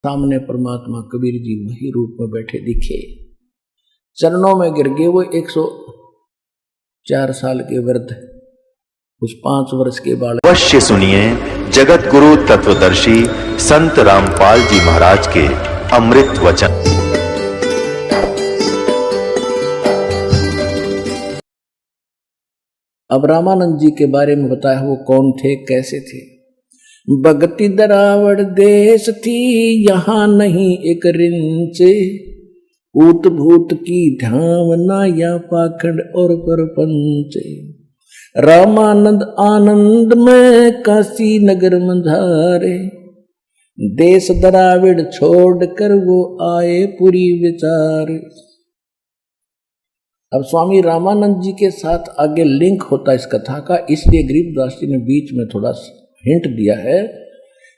सामने परमात्मा कबीर जी वही रूप में बैठे दिखे, चरणों में गिर गए। वो 104 साल के वृद्ध उस 5 वर्ष के बालक। अवश्य सुनिए जगत गुरु तत्वदर्शी संत रामपाल जी महाराज के अमृत वचन। अब रामानंद जी के बारे में बताया वो कौन थे, कैसे थे। भगति दरावड़ देश थी, यहाँ नहीं एक रिंच, ऊत भूत की धावना या पाखंड और परपंच। रामानंद आनंद में काशी नगर मंझारे, देश दराविड़ छोड़ कर वो आए पूरी विचार। अब स्वामी रामानंद जी के साथ आगे लिंक होता इस कथा का, इसलिए गरीबदास जी ने बीच में थोड़ा हिंट दिया है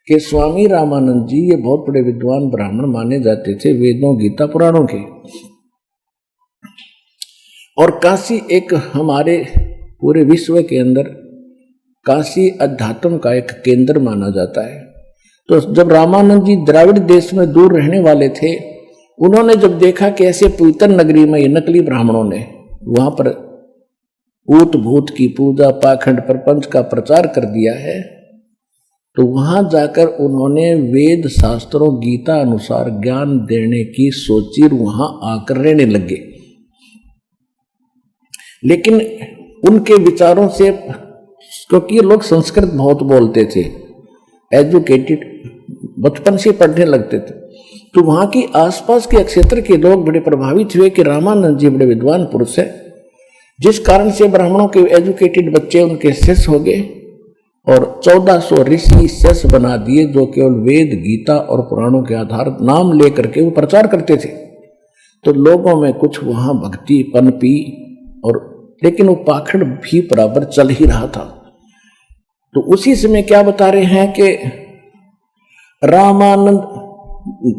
कि स्वामी रामानंद जी ये बहुत बड़े विद्वान ब्राह्मण माने जाते थे, वेदों गीता पुराणों के। और काशी एक हमारे पूरे विश्व के अंदर काशी अध्यात्म का एक केंद्र माना जाता है। तो जब रामानंद जी द्राविड़ देश में दूर रहने वाले थे, उन्होंने जब देखा कि ऐसे पवित्र नगरी में ये नकली ब्राह्मणों ने वहां पर ऊत भूत की पूजा पाखंड प्रपंच का प्रचार कर दिया है, तो वहां जाकर उन्होंने वेद शास्त्रों गीता अनुसार ज्ञान देने की सोची, वहां आकर रहने लगे। लेकिन उनके विचारों से, क्योंकि लोग संस्कृत बहुत बोलते थे, एजुकेटेड, बचपन से पढ़ने लगते थे, तो वहां की आसपास के क्षेत्र के लोग बड़े प्रभावित हुए कि रामानंद जी बड़े विद्वान पुरुष है, जिस कारण से ब्राह्मणों के एजुकेटेड बच्चे उनके शिष्य हो गए और 1400 ऋषि शिष्य बना दिए, जो केवल वेद गीता और पुराणों के आधार नाम लेकर के वो प्रचार करते थे। तो लोगों में कुछ वहां भक्ति पनपी, और लेकिन वो पाखंड भी बराबर चल ही रहा था। तो उसी समय क्या बता रहे हैं कि रामानंद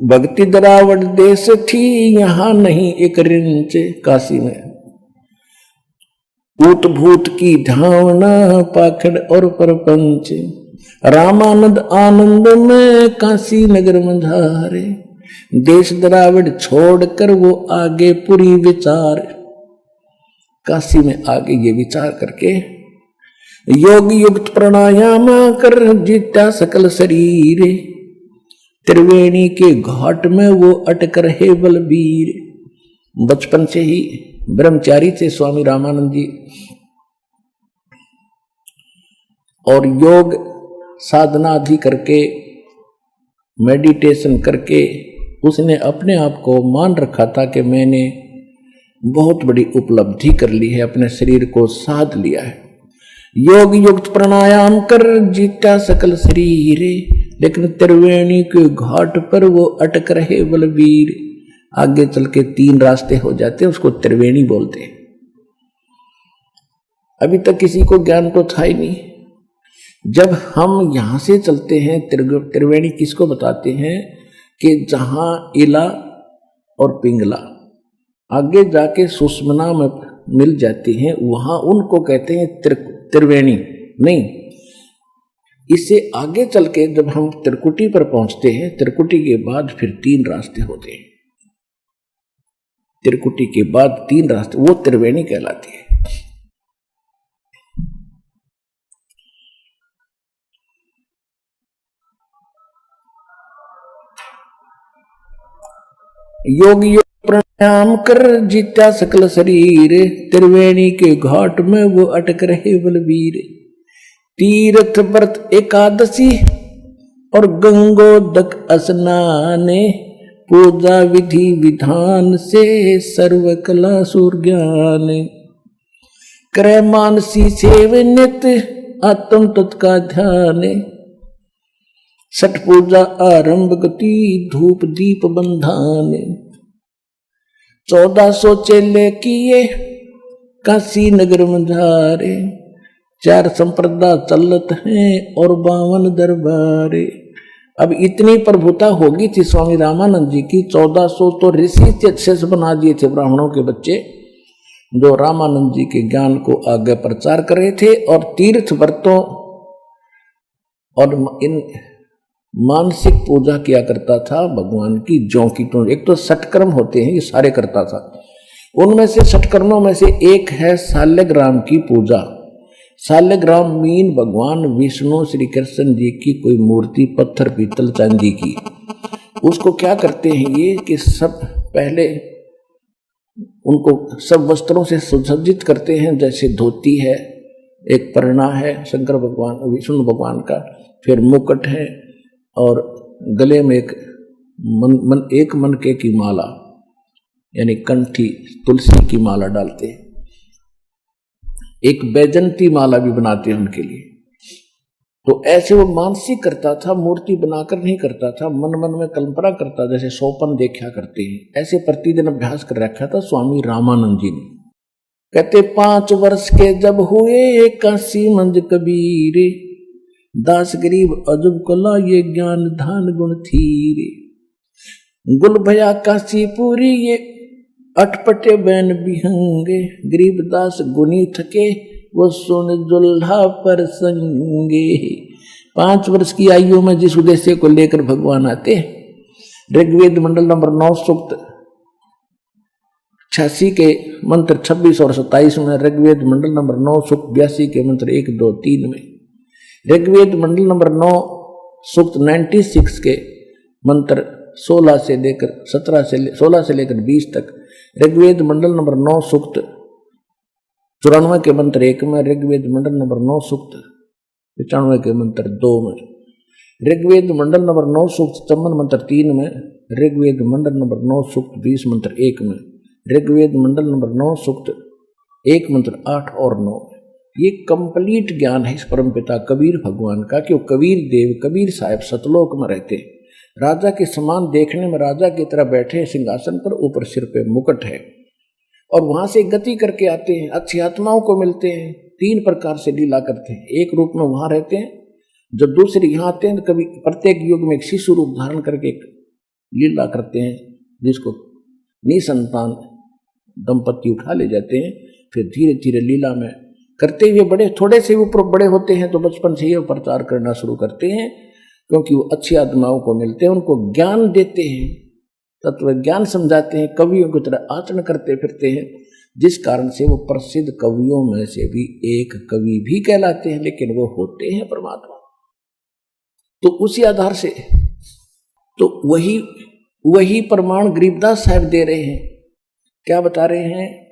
भक्ति दरावड़ देश थी, यहाँ नहीं एक रिंच, काशी में ऊत भूत की धावना पाखंड और परपंच। रामानंद आनंद में काशी नगर मंझारे, देश दरावड़ छोड़कर वो आगे पूरी विचार। काशी में आगे ये विचार करके योग युक्त प्राणायाम कर जीता सकल शरीर, त्रिवेणी के घाट में वो अटक रहे बलबीर। बचपन से ही ब्रह्मचारी थे स्वामी रामानंद जी, और योग साधना आदि करके मेडिटेशन करके उसने अपने आप को मान रखा था कि मैंने बहुत बड़ी उपलब्धि कर ली है, अपने शरीर को साध लिया है। योग युक्त प्राणायाम कर जीता सकल शरीर, लेकिन त्रिवेणी के घाट पर वो अटक रहे बलबीर। आगे चल के 3 रास्ते हो जाते हैं, उसको त्रिवेणी बोलते हैं। अभी तक किसी को ज्ञान तो था ही नहीं। जब हम यहां से चलते हैं, त्रिवेणी किसको बताते हैं कि जहां इला और पिंगला आगे जाके सुषमना में मिल जाती हैं, वहां उनको कहते हैं त्रिवेणी। नहीं, इससे आगे चल के जब हम त्रिकुटी पर पहुंचते हैं, त्रिकुटी के बाद फिर 3 रास्ते होते हैं। त्रिकुटी के बाद 3 रास्ते, वो त्रिवेणी कहलाती है। योग योग प्राणायाम कर जीता सकल शरीर, त्रिवेणी के घाट में वो अटक रहे बलबीर। तीर्थ व्रत एकादशी और गंगोदक स्नाने, पूजा विधि विधान से सर्व कला सूर ज्ञान। करे मानसी सेव नित्य आत्म तत्व का ध्यान, छठ पूजा आरंभ गति धूप दीप बंधान। 1400 चेले किए काशी नगर मंझारे, 4 संप्रदा चलत हैं और 52 दरबारे। अब इतनी प्रभुता होगी थी स्वामी रामानंद जी की, 1400 तो ऋषि शिष्य बना दिए थे ब्राह्मणों के बच्चे, जो रामानंद जी के ज्ञान को आगे प्रचार कर रहे थे। और तीर्थ व्रतों और इन मानसिक पूजा किया करता था भगवान की ज्यों की त्यों। एक तो षटकर्म होते हैं, ये सारे करता था। उनमें से षटकर्मों में से एक है शाल्यग्राम की पूजा। शाल्यग्राम मीन भगवान विष्णु श्री कृष्ण जी की कोई मूर्ति, पत्थर, पीतल, चांदी की। उसको क्या करते हैं ये कि सब पहले उनको सब वस्त्रों से सुसज्जित करते हैं, जैसे धोती है, एक परना है शंकर भगवान विष्णु भगवान का, फिर मुकुट है और गले में एक मनके की माला यानी कंठी तुलसी की माला डालते हैं। एक बैजंती माला भी बनाते हैं उनके लिए। तो ऐसे वो मानसिक करता था, मूर्ति बनाकर नहीं करता था, मन मन में कल्पना करता, जैसे सोपन देखा करते हैं। ऐसे प्रतिदिन अभ्यास कर रखा था स्वामी रामानंद जी ने। कहते 5 वर्ष के जब हुए काशी मंज कबीरे, दास गरीब अजब कला ये ज्ञान धान गुण थीरे। गुल भया काशी पूरी ये अटपटे बैन बिहंगे, गरीब दास गुनी थके वो सुन दुल्हा पर संगे। 5 वर्ष की आयु में जिस उद्देश्य को लेकर भगवान आते हैं। ऋग्वेद मंडल नंबर 9 सूक्त 86 के मंत्र 26 और 27 में, ऋग्वेद मंडल नंबर 9 सूक्त 82 के मंत्र 1, 2, 3 में, ऋग्वेद मंडल नंबर 9 सूक्त 96 के मंत्र 16 से लेकर 16 से लेकर 20 तक, ऋग्वेद मंडल नंबर 9 सूक्त 94 के मंत्र 1 में, ऋग्वेद मंडल नंबर 9 सूक्त 95 के मंत्र 2 में, ऋग्वेद मंडल नंबर 9 सूक्त 54 मंत्र 3 में, ऋग्वेद मंडल नंबर 9 सूक्त 20 मंत्र 1 में, ऋग्वेद मंडल नंबर 9 सूक्त 1 मंत्र 8 और 9। ये कंप्लीट ज्ञान है इस परमपिता कबीर भगवान का कि वो कबीर देव कबीर साहब सतलोक में रहते हैं। राजा के समान देखने में राजा की तरह बैठे सिंहासन पर, ऊपर सिर पे मुकुट है और वहां से गति करके आते हैं, अच्छी आत्माओं को मिलते हैं, 3 प्रकार से लीला करते हैं। एक रूप में वहां रहते हैं, जब दूसरे यहाँ आते हैं तो कभी प्रत्येक युग में एक शिशु रूप धारण करके एक लीला करते हैं, जिसको निसंतान दंपति उठा ले जाते हैं। फिर धीरे धीरे लीला में करते हुए बड़े थोड़े से ऊपर बड़े होते हैं तो बचपन से ही प्रचार करना शुरू करते हैं, क्योंकि वो अच्छी आत्माओं को मिलते हैं, उनको ज्ञान देते हैं, तत्व ज्ञान समझाते हैं, कवियों की तरह आचरण करते फिरते हैं, जिस कारण से वो प्रसिद्ध कवियों में से भी एक कवि भी कहलाते हैं, लेकिन वो होते हैं परमात्मा। तो उसी आधार से तो वही प्रमाण गरीबदास साहब दे रहे हैं। क्या बता रहे हैं?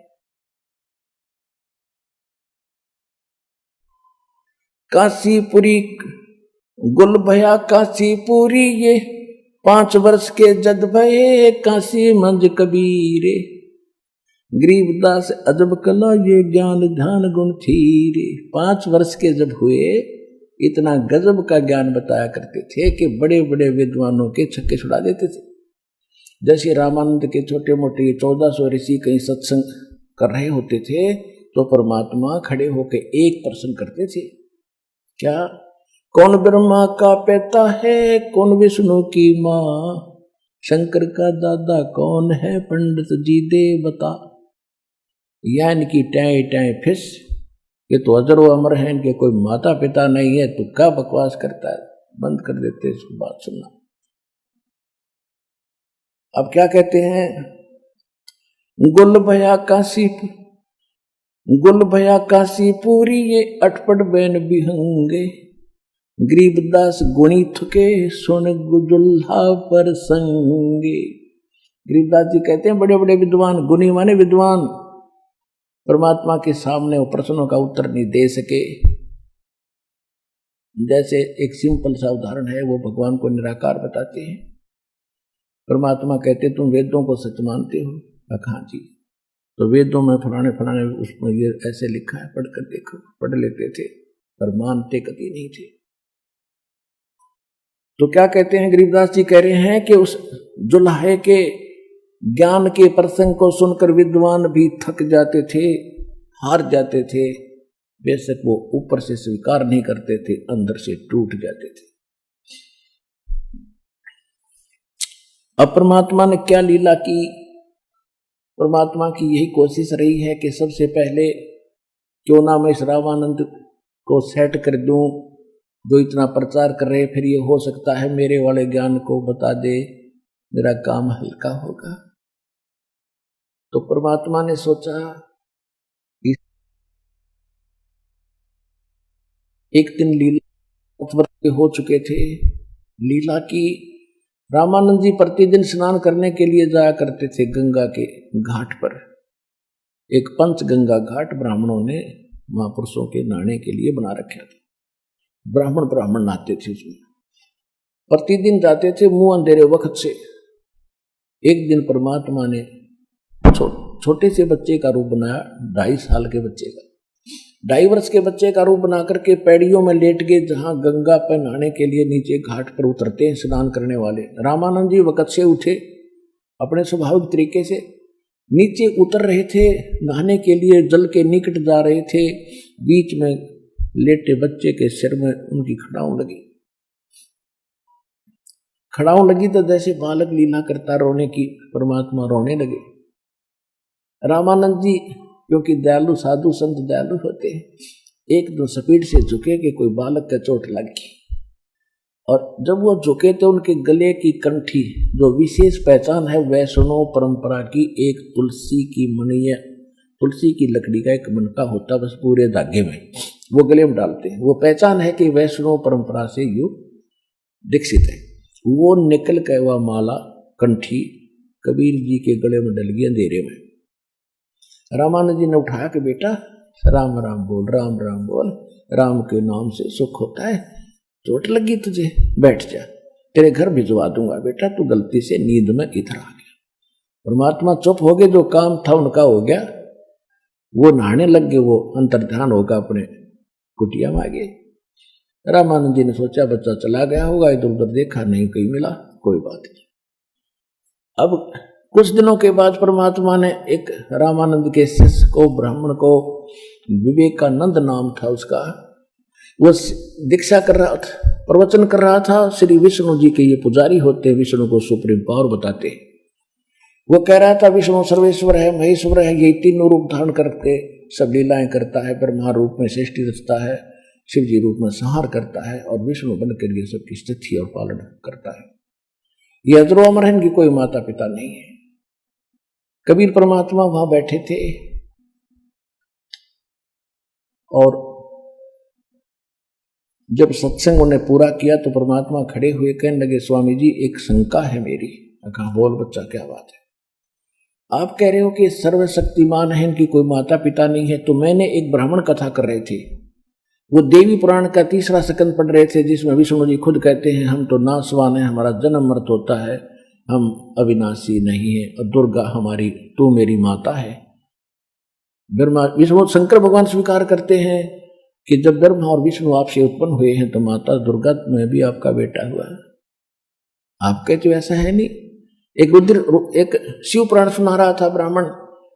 काशीपुरी गुल भया काशीपुरी ये 5 वर्ष के जद भये काशी मंज कबीरे, गरीबदास अजब कला ये ज्ञान ध्यान गुण थीरे। 5 वर्ष के जब हुए इतना गजब का ज्ञान बताया करते थे कि बड़े बड़े विद्वानों के छक्के छुड़ा देते थे। जैसे रामानंद के छोटे मोटे 1400 ऋषि कहीं सत्संग कर रहे होते थे तो परमात्मा खड़े होकर एक प्रश्न करते थे, क्या कौन ब्रह्मा का पिता है, कौन विष्णु की माँ, शंकर का दादा कौन है, पंडित जी दे बता। या इनकी टाई टाई फिस, ये तो अजर व अमर है, इनके कोई माता पिता नहीं है, तो क्या बकवास करता है। बंद कर देते इसको बात सुनना। अब क्या कहते हैं? गुल भया काशीपुरी ये अटपट बैन बिहंगे, गरीबदास गुणी थके सुन दुल्हा पर संगे। गरीबदास जी कहते हैं बड़े बड़े विद्वान, गुणी माने विद्वान, परमात्मा के सामने वो प्रश्नों का उत्तर नहीं दे सके। जैसे एक सिंपल सा उदाहरण है, वो भगवान को निराकार बताते हैं। परमात्मा कहते तुम वेदों को सच मानते हो? कहा जी। तो वेदों में फलाने फलाने उसमें ये ऐसे लिखा है, पढ़कर देखो। पढ़ लेते थे पर मानते कभी नहीं थे। तो क्या कहते हैं गरीबदास जी? कह रहे हैं कि उस जुल्हे के ज्ञान के प्रसंग को सुनकर विद्वान भी थक जाते थे, हार जाते थे। बेशक वो ऊपर से स्वीकार नहीं करते थे, अंदर से टूट जाते थे। अब परमात्मा ने क्या लीला की? परमात्मा की यही कोशिश रही है कि सबसे पहले क्यों ना मैं इस रामानंद को सेट कर दूं, जो इतना प्रचार कर रहे, फिर ये हो सकता है मेरे वाले ज्ञान को बता दे, मेरा काम हल्का होगा। तो परमात्मा ने सोचा, एक दिन लीला के हो चुके थे। लीला की रामानंद जी प्रतिदिन स्नान करने के लिए जाया करते थे गंगा के घाट पर। एक पंचगंगा घाट ब्राह्मणों ने महापुरुषों के नहाने के लिए बना रखा था। ब्राह्मण नहाते थे उसमें, प्रतिदिन जाते थे मुंह अंधेरे वक्त से। एक दिन परमात्मा ने छोटे से बच्चे का रूप बनाया, 2.5 साल के बच्चे का, 2.5 वर्ष के बच्चे का रूप बना करके पैड़ियों में लेट गए, जहां गंगा पर नहाने के लिए नीचे घाट पर उतरते हैं स्नान करने वाले। रामानंद जी वक्त से उठे, अपने स्वाभाविक तरीके से नीचे उतर रहे थे, नहाने के लिए जल के निकट जा रहे थे। बीच में लेटे बच्चे के सिर में उनकी खड़ाऊं लगी तो जैसे बालक लीला करता रोने की, परमात्मा रोने लगे। रामानंद जी क्योंकि दयालु साधु संत दयालु होते हैं, एकदम स्पीड से झुके कि कोई बालक का चोट लग गई। और जब वो झुके तो उनके गले की कंठी, जो विशेष पहचान है वैष्णव परंपरा की, एक तुलसी की मणि, तुलसी की लकड़ी का एक मनका होता बस पूरे धागे में, वो गले में डालते हैं। वो पहचान है कि वैष्णव परंपरा से यू दीक्षित है। वो निकल के वह माला कंठी कबीर जी के गले में डल गई अंधेरे में। रामानंद जी ने उठाया कि बेटा राम राम बोल, राम राम बोल, राम के नाम से सुख होता है। चोट लगी तुझे, बैठ जा, तेरे घर भिजवा दूंगा बेटा, तू गलती से नींद में इधर आ गया। परमात्मा चुप हो गए, जो काम था उनका हो गया। वो नहाने लग गए, वो अंतर्ध्यान होगा अपने कुटिया में आ गए। रामानंद जी ने सोचा बच्चा चला गया होगा, इधर उधर देखा, नहीं कहीं मिला, कोई बात नहीं। अब कुछ दिनों के बाद परमात्मा ने एक रामानंद के शिष्य को, ब्राह्मण को, विवेकानंद नाम था उसका, वो दीक्षा कर रहा था, प्रवचन कर रहा था। श्री विष्णु जी के ये पुजारी होते हैं, विष्णु को सुप्रीम पावर बताते। वो कह रहा था विष्णु सर्वेश्वर है, महेश्वर है, ये तीनों रूप धारण करके सब लीलाएं करता है। ब्रह्मा रूप में सृष्टि रचता है, शिव जी रूप में संहार करता है, और विष्णु बनकर ये सबकी स्थिति और पालन करता है। ये अजरो अमर है, इनकी कोई माता पिता नहीं है। कबीर परमात्मा वहां बैठे थे और जब सत्संग उन्हें पूरा किया तो परमात्मा खड़े हुए कहने लगे, स्वामी जी एक शंका है मेरी। कहा बोल बच्चा, क्या बात है? आप कह रहे हो कि सर्वशक्तिमान है, इनकी कोई माता पिता नहीं है। तो मैंने एक ब्राह्मण कथा कर रहे थे, वो देवी पुराण का 3रा स्कंद पढ़ रहे थे, जिसमें विष्णु जी खुद कहते हैं हम तो नासवान है, हमारा जन्म मृत होता है, हम अविनाशी नहीं है, और दुर्गा हमारी, तू मेरी माता है। ब्रह्मा विष्णु शंकर भगवान स्वीकार करते हैं कि जब ब्रह्मा और विष्णु आपसे उत्पन्न हुए हैं तो माता दुर्गा में भी आपका बेटा हुआ है। आप कहते हो ऐसा है नहीं। एक शिव पुराण सुना रहा था ब्राह्मण,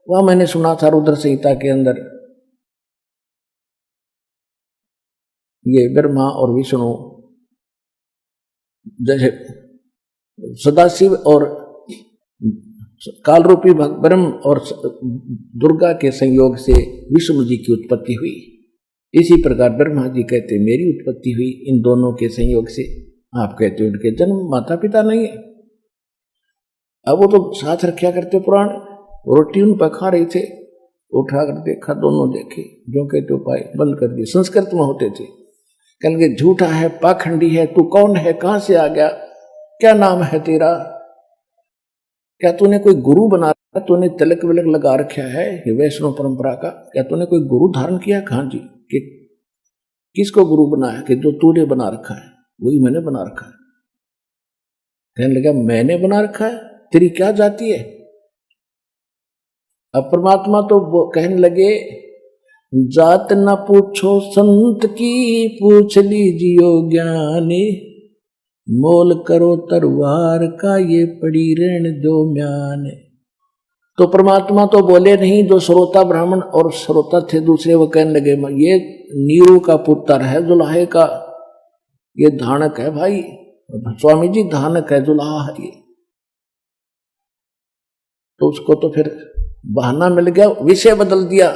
वह मैंने सुना था रुद्र संहिता के अंदर ये ब्रह्मा और विष्णु जैसे सदाशिव और काल रूपी ब्रह्म और दुर्गा के संयोग से विष्णु जी की उत्पत्ति हुई। इसी प्रकार ब्रह्मा जी कहते मेरी उत्पत्ति हुई इन दोनों के संयोग से। आप कहते हो उनके जन्म माता पिता नहीं है। अब वो तो साथ रखा करते पुराण, रोटी उन पर खा रहे थे, उठा कर देखा, दोनों देखे, जो कहते हो पाए, बंद कर दिए। संस्कृत में होते थे, कहेंगे झूठा है, पाखंडी है, तू कौन है, कहां से आ गया, क्या नाम है तेरा, क्या तूने कोई गुरु बना रखा, तूने तिलक विलक लगा रखा है ये वैष्णव परंपरा का, क्या तूने कोई गुरु धारण किया? कहां जी, कि किसको गुरु बनाया? कि जो तूने बना रखा है वही मैंने बना रखा है। कहने लगा मैंने बना रखा है, तेरी क्या जाति है? अब परमात्मा तो वो कहने लगे जात न पूछो संत की, पूछ लीजियो ज्ञानी, मोल करो तरवार का, ये पड़ी रहने दो म्यान। तो परमात्मा तो बोले नहीं, जो श्रोता ब्राह्मण और श्रोता थे दूसरे वो कहने लगे ये नीरू का पुत्र है, जुलाहे का, ये धानक है भाई, स्वामी जी धानक है, जुलाहा है ये। तो उसको तो फिर बहाना मिल गया, विषय बदल दिया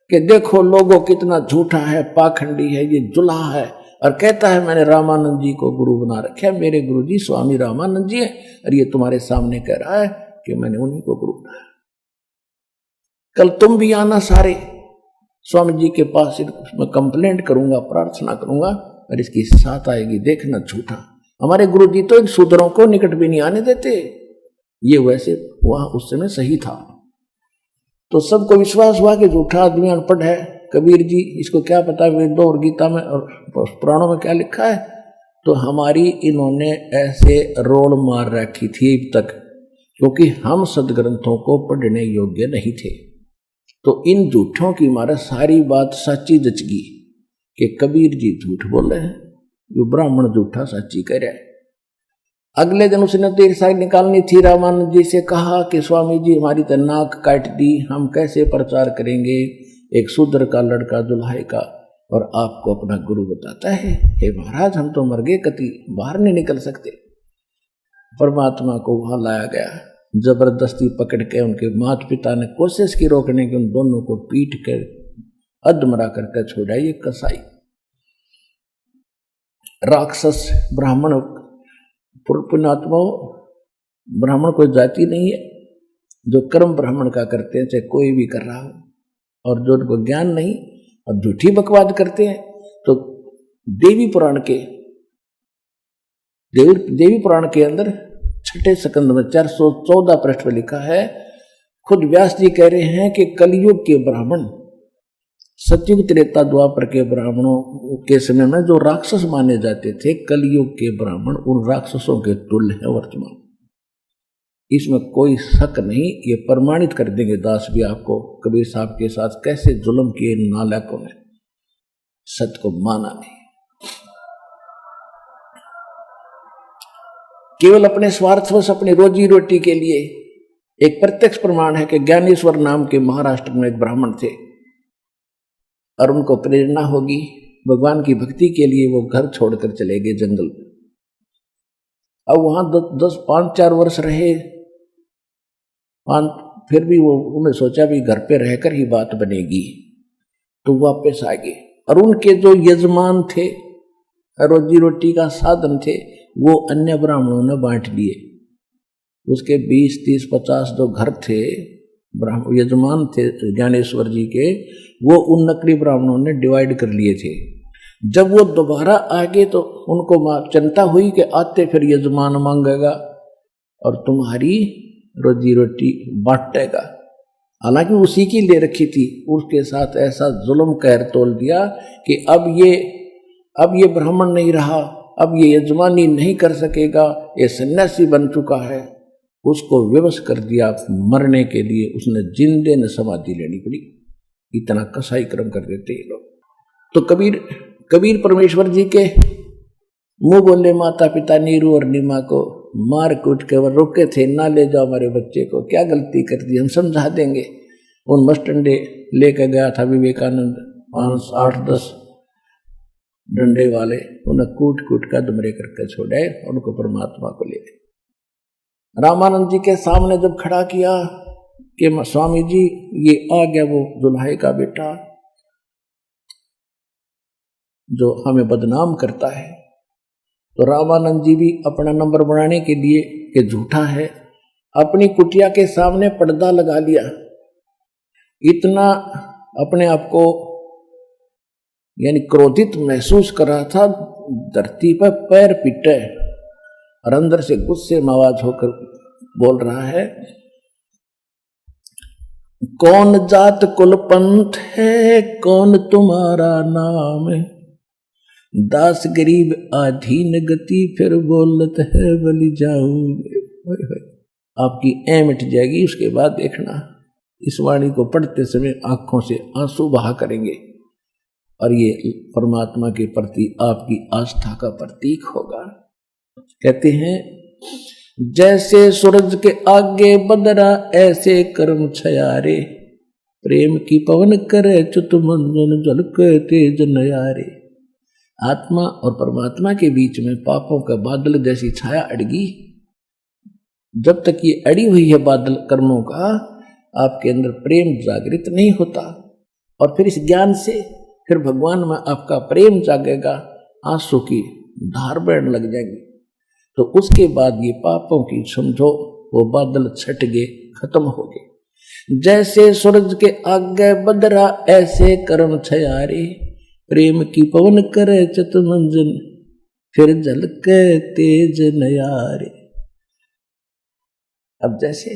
कि देखो लोगों कितना झूठा है, पाखंडी है, ये जुलाहा है, और कहता है मैंने रामानंद जी को गुरु बना रखा है, मेरे गुरु जी स्वामी रामानंद जी है, और ये तुम्हारे सामने कह रहा है कि मैंने उन्हीं को गुरु बनाया। कल तुम भी आना सारे स्वामी जी के पास, मैं कंप्लेंट करूंगा, प्रार्थना करूंगा, और इसकी साथ आएगी, देखना झूठा। हमारे गुरु जी तो इन शूद्रों को निकट भी नहीं आने देते। ये वैसे वहां उस समय सही था, तो सबको विश्वास हुआ कि झूठा आदमी अनपढ़ है, कबीर जी इसको क्या पता वेदों और गीता में और पुराणों में क्या लिखा है। तो हमारी इन्होंने ऐसे रोल मार रखी थी अब तक, क्योंकि हम सदग्रंथों को पढ़ने योग्य नहीं थे। तो इन झूठों की मारा सारी बात सच्ची जच गई कि कबीर जी झूठ बोल रहे हैं, जो ब्राह्मण झूठा सच्ची कह रहा है। अगले दिन उसने देर साइड निकालनी थी, रामानंद जी से कहा कि स्वामी जी हमारी तो नाक काट दी, हम कैसे प्रचार करेंगे, एक शूद्र का लड़का दुल्हाए का और आपको अपना गुरु बताता है। हे महाराज हम तो मर गए, कति बाहर नहीं निकल सकते। परमात्मा को वहां लाया गया, जबरदस्ती पकड़ के उनके माता पिता ने कोशिश की रोकने की, उन दोनों को पीट कर अधमरा करके छोड़ा। ये कसाई राक्षस ब्राह्मण पुण्यात्मा, ब्राह्मण कोई जाति नहीं है, जो कर्म ब्राह्मण का करते हैं चाहे कोई भी कर रहा हो, और जो उनको ज्ञान नहीं और झूठी बकवाद करते हैं। तो देवी पुराण के अंदर छठे स्कंद में 414 पृष्ठ पर लिखा है, खुद व्यास जी कह रहे हैं कि कलयुग के ब्राह्मण, सतयुग त्रेता द्वापर के ब्राह्मणों के समय में जो राक्षस माने जाते थे, कलयुग के ब्राह्मण उन राक्षसों के तुल्य है वर्तमान। इसमें कोई शक नहीं, ये प्रमाणित कर देंगे दास भी आपको, कबीर साहब के साथ कैसे जुल्म किए नालायकों ने, सत्य को माना नहीं, केवल अपने स्वार्थवश अपनी रोजी रोटी के लिए। एक प्रत्यक्ष प्रमाण है कि ज्ञानेश्वर नाम के महाराष्ट्र में एक ब्राह्मण थे, और उनको प्रेरणा होगी भगवान की भक्ति के लिए, वो घर छोड़कर चले गए जंगल में। अब वहां 5-4 वर्ष रहे, फिर भी वो उन्हें सोचा भी घर पे रहकर ही बात बनेगी, तो वापस आ गए। और उनके जो यजमान थे, रोजी रोटी का साधन थे, वो अन्य ब्राह्मणों ने बांट लिए। उसके 20, 30, 50 जो घर थे, यजमान थे ज्ञानेश्वर जी के, वो उन नकली ब्राह्मणों ने डिवाइड कर लिए थे। जब वो दोबारा आ गए तो उनको चिंता हुई कि आते फिर यजमान मांगेगा और तुम्हारी रोजी रोटी बांटेगा। हालांकि उसी की ले रखी थी, उसके साथ ऐसा जुल्म कहर तोल दिया कि अब ये ब्राह्मण नहीं रहा, अब ये यजमानी नहीं कर सकेगा, ये सन्यासी बन चुका है। उसको विवश कर दिया मरने के लिए, उसने जिंदे ने समाधि लेनी पड़ी। इतना कसाई कर्म कर देते ये लोग। तो कबीर परमेश्वर जी के मुंह बोले माता पिता नीरू और नीमा को मार कूट के वो रोके थे, ना ले जाओ हमारे बच्चे को, क्या गलती कर दी, हम समझा देंगे। उन मस्टंडे लेकर गया था विवेकानंद, 5-8-10 डंडे वाले, उन्हें कूट कूट कर दुमरे करके छोड़े, उनको परमात्मा को ले गए। रामानंद जी के सामने जब खड़ा किया कि स्वामी जी ये आ गया वो दुल्हाई का बेटा जो हमें बदनाम करता है, तो रामानंद जी भी अपना नंबर बनाने के लिए कि झूठा है, अपनी कुटिया के सामने पर्दा लगा लिया। इतना अपने आप को यानी क्रोधित महसूस कर रहा था, धरती पर पैर पिटे और अंदर से गुस्से में आवाज होकर बोल रहा है, कौन जात कुल पंथ है, कौन तुम्हारा नाम है, दास गरीब आधीन गति, फिर बोलत है बलि जाऊंगे। आपकी ऐ मिट जाएगी, उसके बाद देखना इस वाणी को पढ़ते समय आंखों से आंसू बहा करेंगे, और ये परमात्मा के प्रति आपकी आस्था का प्रतीक होगा। कहते हैं जैसे सूरज के आगे बदरा, ऐसे कर्म छयारे, प्रेम की पवन करे चुत मंजन झलके तेज नयारे। आत्मा और परमात्मा के बीच में पापों का बादल जैसी छाया अड़गी, जब तक ये अड़ी हुई है बादल कर्मों का, आपके अंदर प्रेम जागृत नहीं होता। और फिर इस ज्ञान से फिर भगवान में आपका प्रेम जागेगा, आंसू की धार बहने लग जाएगी। तो उसके बाद ये पापों की समझो वो बादल छट गए, खत्म हो गए। जैसे सूरज के आगे बदरा ऐसे कर्म छयारे, प्रेम की पवन करे चितमंजन फिर झलके तेज नयारे। अब जैसे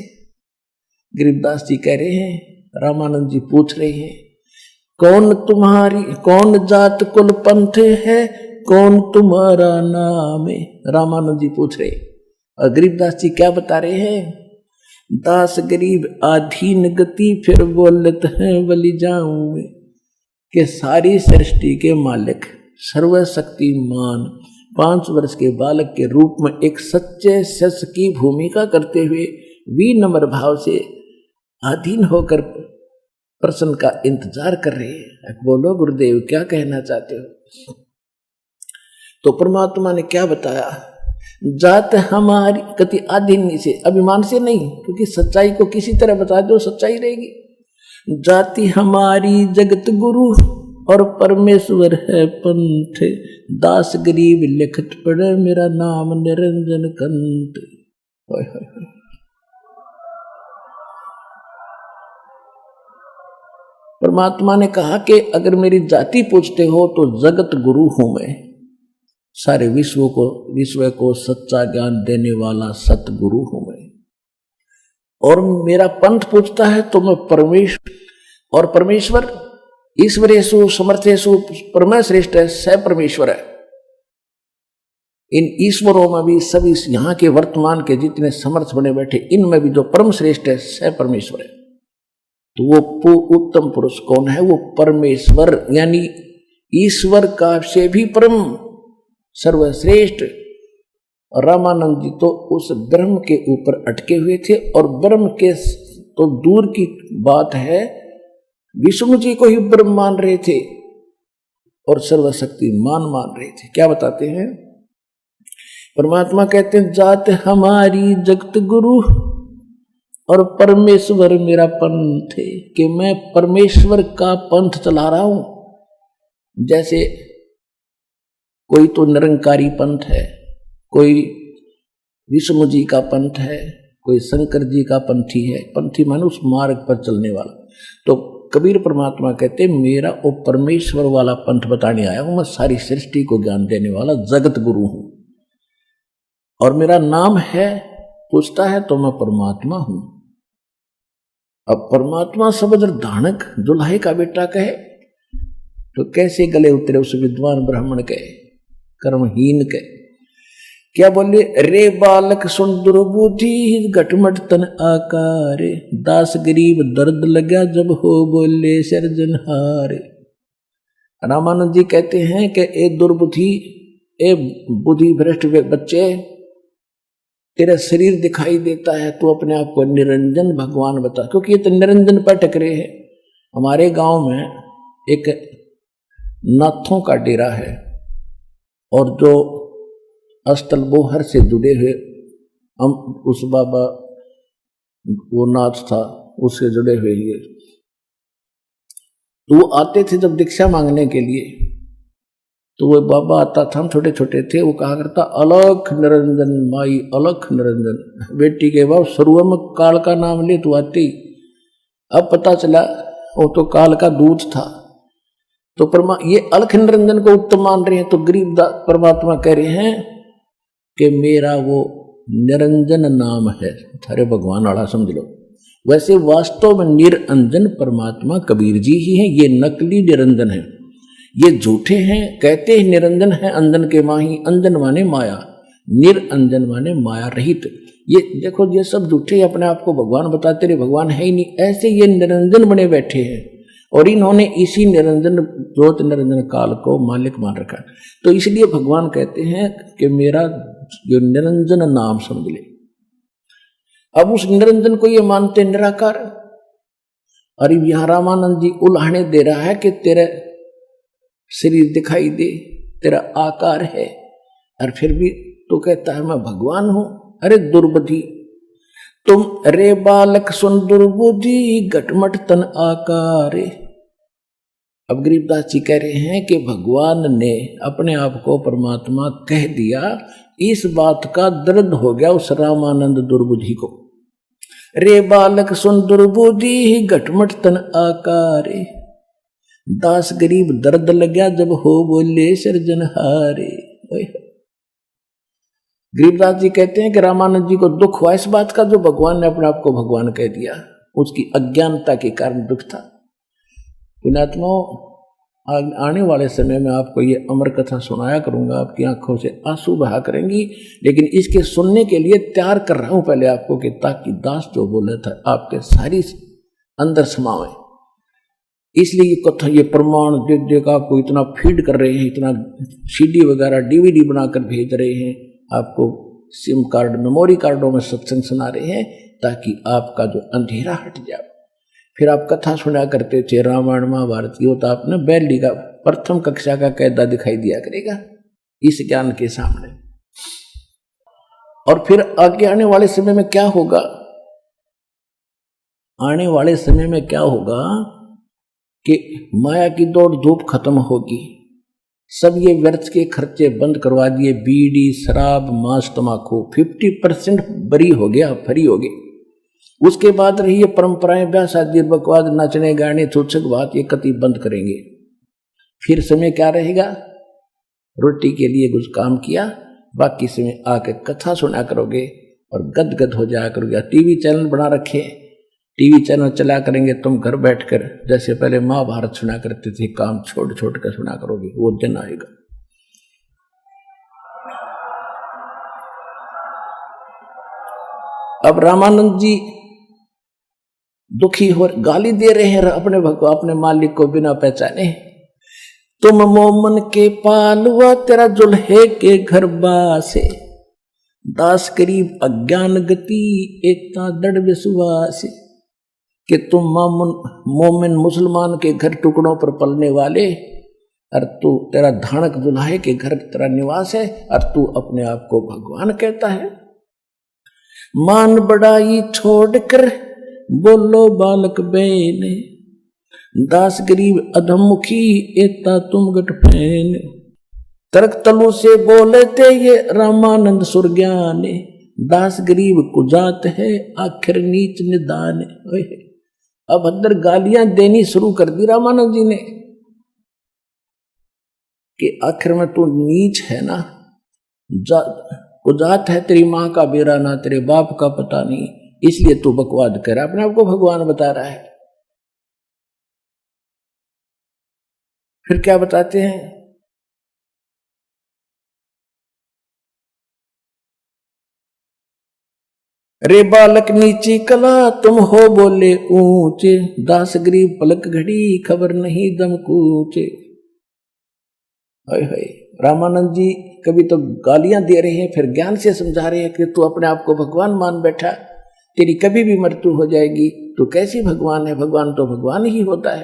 गरीबदास जी कह रहे हैं, रामानंद जी पूछ रहे हैं, कौन जात कुल पंथ है, कौन तुम्हारा नाम है। रामानंद जी पूछ रहे और गरीबदास जी क्या बता रहे हैं, दास गरीब आधीन गति फिर बोलत है बलि जाऊं में, कि सारी सृष्टि के मालिक सर्वशक्तिमान 5 वर्ष के बालक के रूप में एक सच्चे शिष्य की भूमिका करते हुए विनम्र भाव से अधीन होकर प्रश्न का इंतजार कर रहे हैं। बोलो गुरुदेव क्या कहना चाहते हो। तो परमात्मा ने क्या बताया, जात हमारी गति आधीन से, अभिमान से नहीं, क्योंकि सच्चाई को किसी तरह बता दो सच्चाई रहेगी। जाति हमारी जगत गुरु और परमेश्वर है पंथ, दास गरीब लिखत पड़े मेरा नाम निरंजन कंठ। परमात्मा ने कहा कि अगर मेरी जाति पूछते हो तो जगत गुरु हूं मैं, सारे विश्व को सच्चा ज्ञान देने वाला सतगुरु हूं मैं। और मेरा पंथ पूछता है तो मैं परमेश्वर, और परमेश्वर ईश्वरेशु समर्थेशु परमश्रेष्ठ है, स परमेश्वर है। इन ईश्वरों में भी सभी यहाँ के वर्तमान के जितने समर्थ बने बैठे इनमें भी जो परम श्रेष्ठ है स परमेश्वर है। तो वो उत्तम पुरुष कौन है, वो परमेश्वर यानी ईश्वर का से भी परम सर्वश्रेष्ठ। रामानंद जी तो उस ब्रह्म के ऊपर अटके हुए थे, और ब्रह्म के तो दूर की बात है विष्णु जी को ही ब्रह्म मान रहे थे और सर्वशक्तिमान मान रहे थे। क्या बताते हैं परमात्मा, कहते हैं जात हमारी जगत गुरु और परमेश्वर मेरा पंथ है, कि मैं परमेश्वर का पंथ चला रहा हूं। जैसे कोई तो निरंकारी पंथ है, कोई विष्णु जी का पंथ है, कोई शंकर जी का पंथी है। पंथी माने उस मार्ग पर चलने वाला। तो कबीर परमात्मा कहते मेरा वो परमेश्वर वाला पंथ बताने आया हूं, मैं सारी सृष्टि को ज्ञान देने वाला जगत गुरु हूं, और मेरा नाम है पूछता है तो मैं परमात्मा हूं। अब परमात्मा समझ धानक दुल्हे का बेटा कहे तो कैसे गले उतरे उस विद्वान ब्राह्मण के, कर्महीन के। क्या बोले, रे बालक सुन दुर्बुद्धि घटमट तन आकार, दास गरीब दर्द लगा जब हो बोले सिरजनहार। रामानंद जी कहते हैं कि ए दुर्बुद्धि, ए बुद्धि भ्रष्ट बच्चे, तेरा शरीर दिखाई देता है, तू अपने आप को निरंजन भगवान बता, क्योंकि ये तो निरंजन पर टकरे है। हमारे गांव में एक नाथों का डेरा है, और जो अस्तल बोहर से जुड़े हुए हम उस बाबा वो नाथ था उससे जुड़े हुए ये, तो वो आते थे जब दीक्षा मांगने के लिए, तो वो बाबा आता था, हम छोटे छोटे थे, वो कहा करता अलख निरंजन माई अलख निरंजन। बेटी के बाप शुरू में काल का नाम ले तो आती, अब पता चला वो तो काल का दूत था। तो ये अलख निरंजन को उत्तम मान रहे हैं। तो गरीब परमात्मा कह रहे हैं कि मेरा वो निरंजन नाम है, थारे भगवान वाला समझ लो। वैसे वास्तव में निरंजन परमात्मा कबीर जी ही हैं, ये नकली निरंजन है, ये झूठे हैं। कहते हैं निरंजन है अंजन के माही, अंजन माने माया, निरंजन माने माया रहित। ये देखो ये सब झूठे अपने आप को भगवान बताते रहे, भगवान है ही नहीं, ऐसे ये निरंजन बने बैठे हैं। और इन्होंने इसी निरंजन ज्योत निरंजन काल को मालिक मान रखा। तो इसलिए भगवान कहते हैं कि मेरा जो निरंजन नाम समझ ले। अब उस निरंजन को ये मानते निराकार। और यहां रामानंद जी उल्हाने दे रहा है कि तेरा शरीर दिखाई दे, तेरा आकार है, और फिर भी तो कहता है मैं भगवान हूं। अरे दुर्बुद्धि तुम, रे बालक सुन दुर्बुद्धि घटमट तन आकार। अब गरीबदास जी कह रहे हैं कि भगवान ने अपने आप को परमात्मा कह दिया, इस बात का दर्द हो गया उस रामानंद दुर्बुद्धि को। रे बालक सुन दुर्बुद्धि घटमट तन आकारे, दास गरीब दर्द लग गया जब हो बोले सृजनहारे। गरीबदास जी कहते हैं कि रामानंद जी को दुख हुआ इस बात का जो भगवान ने अपने आप को भगवान कह दिया, उसकी अज्ञानता के कारण दुख था। पुण्यात्माओं, आने वाले समय में आपको ये अमर कथा सुनाया करूंगा, आपकी आंखों से आंसू बहा करेंगी, लेकिन इसके सुनने के लिए तैयार कर रहा हूं पहले आपको कि ताकि दास जो बोले था आपके सारी अंदर समावे। इसलिए ये कथा, ये प्रमाण देख देख आपको इतना फीड कर रहे हैं, इतना सीडी वगैरह डीवीडी बनाकर भेज रहे हैं, आपको सिम कार्ड मेमोरी कार्डों में सत्संग सुना रहे हैं ताकि आपका जो अंधेरा हट जाए। फिर आप कथा सुना करते थे रामायण महाभारत की, वो तो आपने बैली का प्रथम कक्षा का कैदा दिखाई दिया करेगा इस ज्ञान के सामने। और फिर आगे आने वाले समय में क्या होगा, आने वाले समय में क्या होगा कि माया की दौड़ धूप खत्म होगी, सब ये व्यर्थ के खर्चे बंद करवा दिए, बीड़ी शराब मांस तमाकू 50% बरी हो गया, फ्री हो गए। उसके बाद रही ये परंपराएं, ब्याह शादी बकवाद नाचने गाने तुच्छक बात, ये कति बंद करेंगे। फिर समय क्या रहेगा, रोटी के लिए कुछ काम किया, बाकी समय आके कथा सुना करोगे और गदगद हो जाया करोगे। टीवी चैनल बना रखे, टीवी चैनल चला करेंगे तुम घर बैठकर, जैसे पहले महाभारत सुना करते थे, काम छोड़ छोड़ कर सुना करोगे, वो दिन आएगा। अब रामानंद जी दुखी हो, गाली दे रहे हैं अपने मालिक को बिना पहचाने। तुम मोमन के पालवा तेरा जुल्हे के घर बासे, दास करीब अज्ञान गति एकता दृढ़ विश्वास। कि तुम मोमिन मुसलमान के घर टुकड़ों पर पलने वाले, और तू तेरा धानक दुल्हे के घर तेरा निवास है, और तू अपने आप को भगवान कहता है। मान बड़ाई छोड़कर बोलो बालक बैन, दास गरीब अधमुखी एता तुम गट फैन। तर्क तलु से बोले थे ये रामानंद सुरज्ञान, दास गरीब कुजात है आखिर नीच निदान। अब अंदर गालियां देनी शुरू कर दी रामानंद जी ने कि आखिर में तू नीच है ना, कुजात है, तेरी मां का बेरा ना तेरे बाप का पता नहीं, इसलिए तू बकवाद कर, अपने आप को भगवान बता रहा है। फिर क्या बताते हैं, रे बालक नीची कला तुम हो बोले ऊंचे, दास गरीब पलक घड़ी खबर नहीं दम कूचे। हाय रामानंद जी कभी तो गालियां दे रहे हैं, फिर ज्ञान से समझा रहे हैं कि तू अपने आप को भगवान मान बैठा, तेरी कभी भी मृत्यु हो जाएगी, तू कैसी भगवान है, भगवान तो भगवान ही होता है।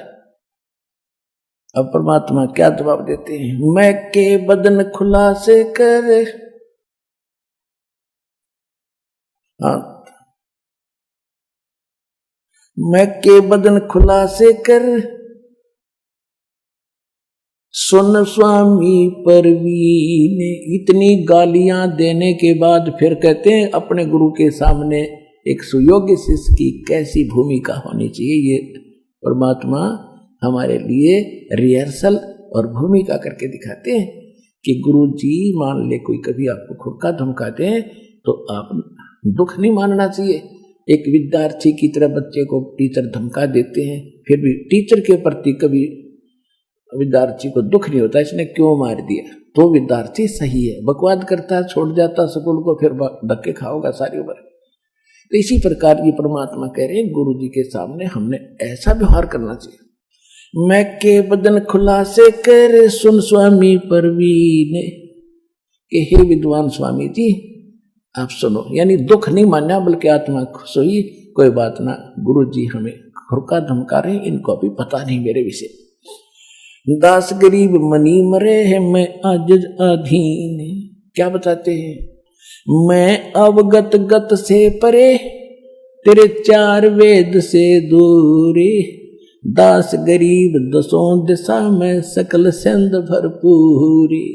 अब परमात्मा क्या जवाब देते हैं, मैं के बदन खुलासे कर, मैं के बदन खुलासे कर, सुन स्वामी परवीन। इतनी गालियां देने के बाद फिर कहते हैं अपने गुरु के सामने एक सुयोग्य शिष्य की कैसी भूमिका होनी चाहिए। ये परमात्मा हमारे लिए रिहर्सल और भूमिका करके दिखाते हैं कि गुरु जी मान ले कोई कभी आपको खुरका धमकाते हैं तो आप दुख नहीं मानना चाहिए। एक विद्यार्थी की तरह बच्चे को टीचर धमका देते हैं, फिर भी टीचर के प्रति कभी विद्यार्थी को दुख नहीं होता इसने क्यों मार दिया, तो विद्यार्थी सही है। बकवाद करता है, छोड़ जाता स्कूल को, फिर धक्के खाओगा सारी उम्र। तो इसी प्रकार ये परमात्मा कह रहे हैं गुरु जी के सामने हमने ऐसा व्यवहार करना चाहिए। मैं के बदन खुलासे कर सुन स्वामी परवीन, कि हे विद्वान स्वामी जी आप सुनो, यानी दुख नहीं मानना बल्कि आत्मा खुश हुई, कोई बात ना, गुरु जी हमें खुरका धमका रहे, इनको अभी पता नहीं मेरे विषय। दास गरीब मनी मरे है मैं आजिज अधीन। क्या बताते हैं, मैं अवगत गत से परे, तेरे चार वेद से दूरे, दास गरीब दसों दिशा में सकल सिंध भरपूरी।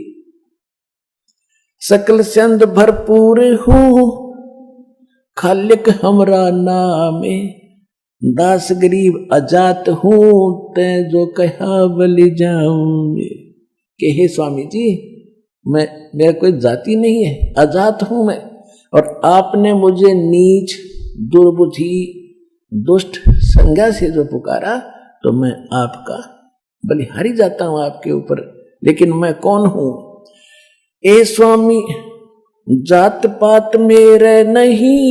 सकल सिंध भरपूर हूँ खालिक हमरा नामे, दास गरीब अजात हूँ ते जो कहा बलि जाऊंगे। कि हे स्वामी जी, मैं मेरा कोई जाति नहीं है, अजात हूं मैं, और आपने मुझे नीच दुर्बुद्धि दुष्ट संज्ञा से जो पुकारा तो मैं आपका बलिहारी जाता हूं आपके ऊपर। लेकिन मैं कौन हूं? ए स्वामी, जात पात मेरे नहीं,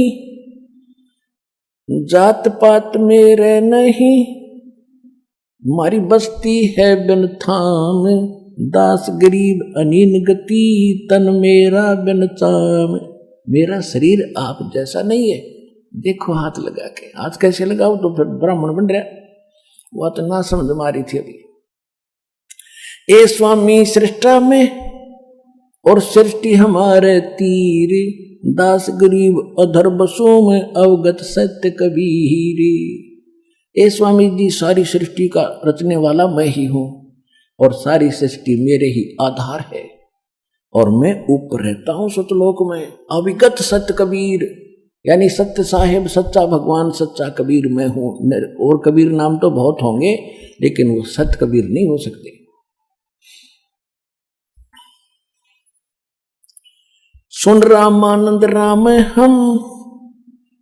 जात पात मेरे नहीं, मारी बस्ती है बिन थाम, दास गरीब अनीन गति तन मेरा बिन चाम। मेरा शरीर आप जैसा नहीं है, देखो हाथ लगा के, हाथ कैसे लगाओ तो फिर ब्राह्मण बन रहा, वह तो ना समझ मारी थी अभी। ए स्वामी सृष्टा में और सृष्टि हमारे तीर, दास गरीब अधर बसों में अवगत सत्य कबीर। ए स्वामी जी, सारी सृष्टि का रचने वाला मैं ही हूं और सारी सृष्टि मेरे ही आधार है, और मैं ऊपर रहता हूं सतलोक में। अविगत सत्य कबीर, यानी सत्य साहेब, सच्चा भगवान, सच्चा कबीर मैं हूं। और कबीर नाम तो बहुत होंगे, लेकिन वो सत्य कबीर नहीं हो सकते। सुन रामानंद राम हम,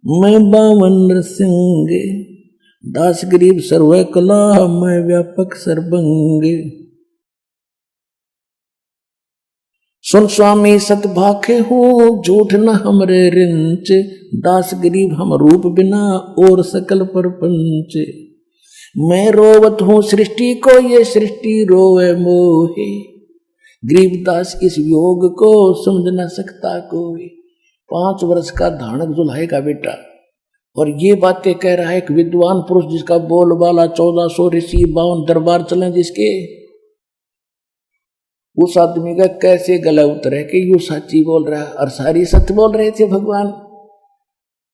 मैं बावन सिंह, दास गरीब सर्व कला मैं व्यापक सर्वंग। सुन स्वामी सतभाखे हूँ झूठ न हमरे रिंच, दास गरीब हम रूप बिना और सकल परपंच। मैं रोवत हूँ सृष्टि को, ये सृष्टि रोवे मोहे, गरीबदास इस योग को समझ न सकता कोई। 5 वर्ष का धानक जुल्हे का बेटा, और ये बातें कह रहा है एक विद्वान पुरुष जिसका बोलबाला 1400 ऋषि 52 दरबार चले जिसके। उस आदमी का कैसे गला उतरे कि यू सच्ची बोल रहा है, और सारी सत्य बोल रहे थे भगवान।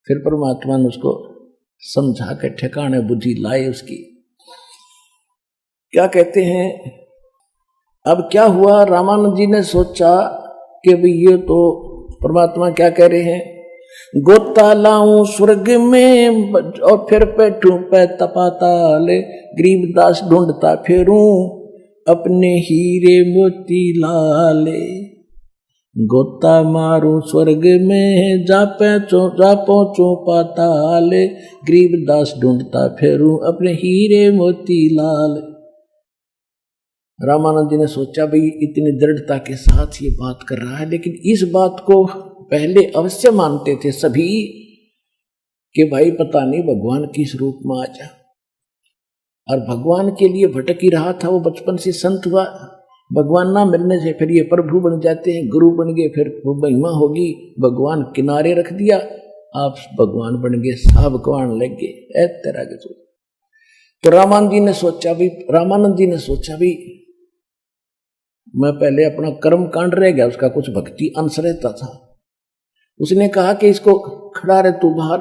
फिर परमात्मा ने उसको समझा के ठिकाने बुद्धि लाई उसकी। क्या कहते हैं, अब क्या हुआ, रामानंद जी ने सोचा कि भाई ये तो परमात्मा क्या कह रहे हैं, गोता लाऊं स्वर्ग में और फिर बैठूं पे तपाताल, गरीबदास ढूंढता फिरूं अपने हीरे मोती लाले। गोता मारूं स्वर्ग में जा पहुंचूं पाताल, गरीबदास ढूंढता फिरूं अपने हीरे मोती लाल। रामानंद जी ने सोचा भाई इतनी दृढ़ता के साथ ये बात कर रहा है, लेकिन इस बात को पहले अवश्य मानते थे सभी कि भाई पता नहीं भगवान किस रूप में आ जा, और भगवान के लिए भटक ही रहा था। वो बचपन से संत हुआ, भगवान ना मिलने से फिर ये प्रभु बन जाते हैं, गुरु बन गए, फिर वो महिमा होगी, भगवान किनारे रख दिया, आप भगवान बन गए, साहब कवान लग गए तरह के। तो रामानंद जी ने सोचा भी मैं पहले अपना कर्म कांड रह गया, उसका कुछ भक्ति अंश रहता था। उसने कहा कि इसको खड़ा रहे तू बाहर,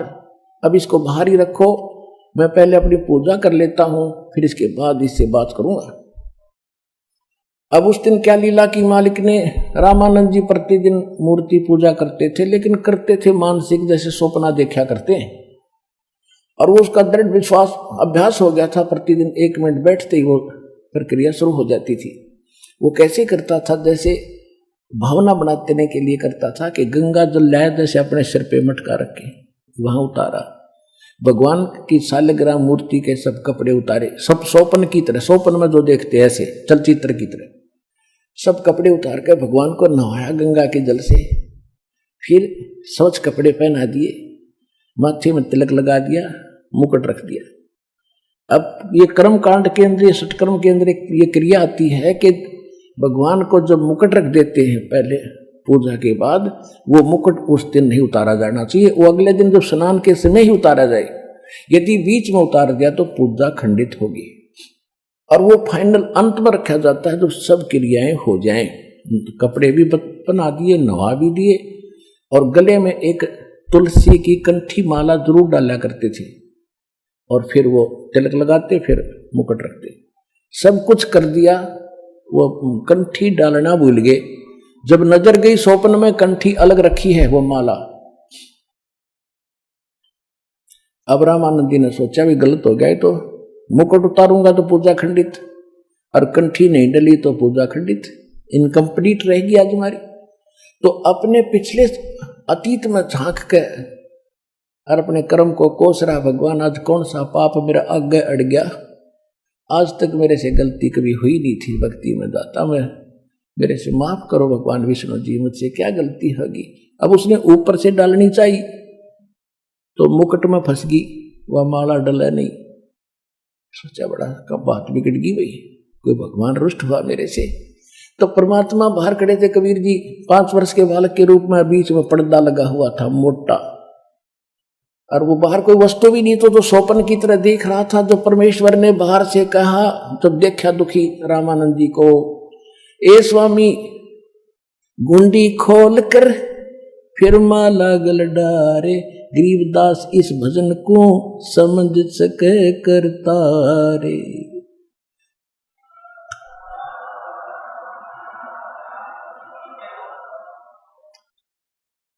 अब इसको बाहर ही रखो, मैं पहले अपनी पूजा कर लेता हूं, फिर इसके बाद इससे बात करूंगा। अब उस दिन क्या लीला की मालिक ने, रामानंद जी प्रतिदिन मूर्ति पूजा करते थे, लेकिन करते थे मानसिक, जैसे सपना देखा करते हैं, और वो उसका दृढ़ विश्वास अभ्यास हो गया था। प्रतिदिन 1 मिनट बैठते ही वो प्रक्रिया शुरू हो जाती थी। वो कैसे करता था, जैसे भावना बनाने के लिए करता था कि गंगा जल लाया, जैसे अपने सिर पे मटका रखे वहां उतारा, भगवान की शालिग्राम मूर्ति के सब कपड़े उतारे, सब सोपन की तरह, सोपन में जो देखते ऐसे चलचित्र की तरह, सब कपड़े उतार कर भगवान को नहाया गंगा के जल से, फिर स्वच्छ कपड़े पहना दिए, माथे में तिलक लगा दिया, मुकुट रख दिया। अब ये कर्म कांड के अंदर, ये सटकर्म के अंदर ये क्रिया आती है कि भगवान को जब मुकुट रख देते हैं पहले पूजा के बाद, वो मुकुट उस दिन नहीं उतारा जाना चाहिए, वो अगले दिन जब स्नान के समय ही उतारा जाए। यदि बीच में उतार दिया तो पूजा खंडित होगी, और वो फाइनल अंत में रखा जाता है जब सब क्रियाएं हो जाएं। कपड़े भी बना दिए, नवा भी दिए, और गले में एक तुलसी की कंठी माला जरूर डाला करते थे, और फिर वो तिलक लगाते, फिर मुकुट रख दे। सब कुछ कर दिया, वो कंठी डालना भूल गए। जब नजर गई स्वप्न में कंठी अलग रखी है वो माला। अब रामानंद जी ने सोचा भी गलत हो गया, तो मुकुट उतारूंगा तो पूजा खंडित, और कंठी नहीं डली तो पूजा खंडित, इनकम्प्लीट रहेगी आज हमारी। तो अपने पिछले अतीत में झांक के और अपने कर्म को कोस रहा, भगवान आज कौन सा पाप मेरा आगे अड़ गया, आज तक मेरे से गलती कभी हुई नहीं थी भक्ति में दाता, मैं मेरे से माफ करो भगवान विष्णु जी, मुझसे क्या गलती होगी। अब उसने ऊपर से डालनी चाहिए तो मुकुट में फंस गई, वह माला डला नहीं। सोचा बड़ा कब बात बिगड़ गई भाई, कोई भगवान रुष्ट हुआ मेरे से। तो परमात्मा बाहर खड़े थे, कबीर जी 5 वर्ष के बालक के रूप में, बीच में पर्दा लगा हुआ था मोटा, और वो बाहर कोई वस्तु भी नहीं, तो स्वप्न की तरह देख रहा था। जो परमेश्वर ने बाहर से कहा, जब देखा दुखी रामानंद जी को, ए स्वामी गुंडी खोल कर फिर माला गल डारे, गरीबदास इस भजन को समझ सके करता रे।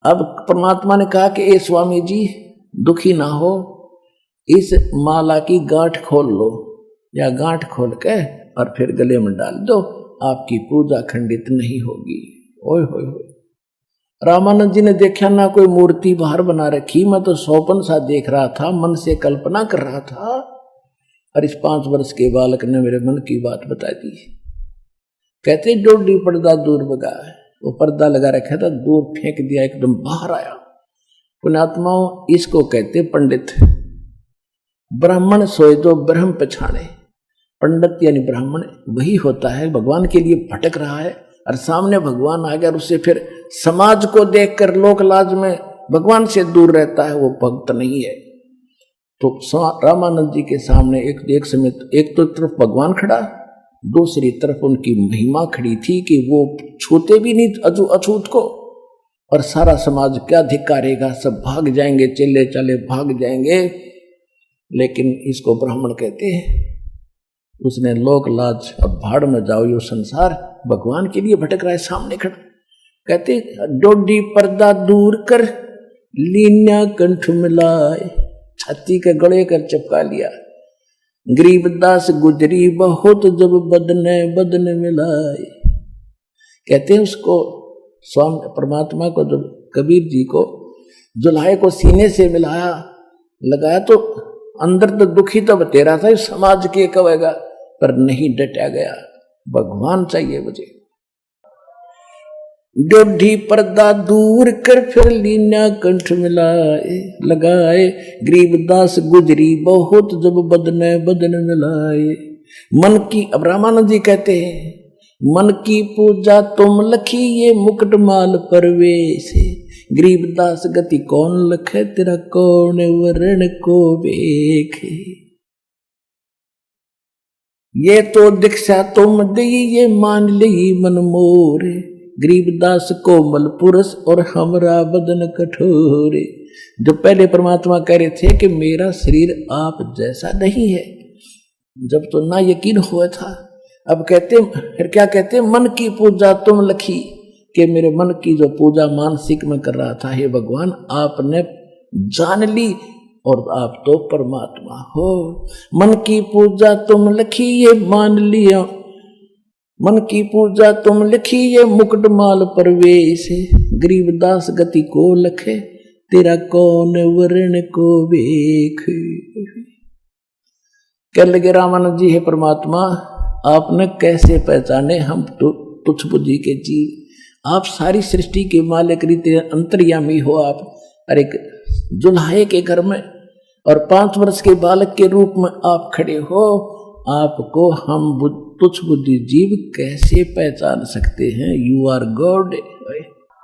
अब परमात्मा ने कहा कि ए स्वामी जी दुखी ना हो, इस माला की गांठ खोल लो, या गांठ खोल के और फिर गले में डाल दो, आपकी पूजा खंडित नहीं होगी। ओए होए होए, रामानंद जी ने देखा ना कोई मूर्ति बाहर बना रखी, मैं तो स्वप्न सा देख रहा था, मन से कल्पना कर रहा था, और इस 5 वर्ष के बालक ने मेरे मन की बात बता दी। कहते डोडी पर्दा दूर भगा, वो पर्दा लगा रखा था, दूर फेंक दिया, एकदम बाहर आया। पुण्यात्माओं, इसको कहते पंडित। ब्राह्मण सोए जो ब्रह्म पछाणे, पंडित यानी ब्राह्मण वही होता है भगवान के लिए भटक रहा है, और सामने भगवान आ गया, और उससे फिर समाज को देखकर लोक लाज में भगवान से दूर रहता है, वो भक्त नहीं है। तो रामानंद जी के सामने एक समय एक तो तरफ भगवान खड़ा, दूसरी तरफ उनकी महिमा खड़ी थी कि वो छूते भी नहीं अछूत को, और सारा समाज क्या धिक्कारेगा, सब भाग जाएंगे, चले चले भाग जाएंगे। लेकिन इसको ब्राह्मण कहते हैं। उसने लोक लाज, अब भाड़ में जाओ यो संसार, भगवान के लिए भटक रहा है, सामने खड़ा। कहते डोडी पर्दा दूर कर लीन्या कंठ मिलाए, छाती के गले कर चिपका लिया। गरीबदास गुजरी बहुत जब बदने बदन मिलाए। कहते हैं उसको स्वामी परमात्मा को, जब कबीर जी को जुल्हे को सीने से मिलाया लगाया, तो अंदर तो दुखी तो बतेरा था, समाज के कहेगा, पर नहीं डटा गया, भगवान चाहिए मुझे। डोडी पर्दा दूर कर फिर लीना कंठ मिलाए, लगाए गरीबदास गुजरी बहुत जब बदने बदन मिलाए। मन की, अब रामानंद जी कहते हैं, मन की पूजा तुम लखी ये मुकुट माल परवेश, गरीबदास गति कौन लखे तेरा कौन वरण को बेखे। ये तो दीक्षा तुम दी ये मान ली मन मोर, गरीबदास कोमल पुरुष और हमरा बदन कठोर। जो पहले परमात्मा कह रहे थे कि मेरा शरीर आप जैसा नहीं है, जब तो ना यकीन हुआ था, अब कहते फिर क्या कहते, मन की पूजा तुम लखी, कि मेरे मन की जो पूजा मानसिक में कर रहा था, हे भगवान आपने जान ली और आप तो परमात्मा हो। मन की पूजा तुम लखी ये मान लिया, मन की पूजा तुम लिखी ये मुकुट माल परवेश, गरीबदास गति को लखे तेरा कौन वर्ण को बेख। कह लगे रामानंद जी, हे परमात्मा आपने कैसे पहचाने हम तुच्छ बुद्धि के जीव, आप सारी सृष्टि के मालिक रीति अंतर्यामी हो आप, और एक जुल्हे के घर में और 5 वर्ष के बालक के रूप में आप खड़े हो, आपको हम तुच्छ बुद्धि जीव कैसे पहचान सकते हैं। You are God.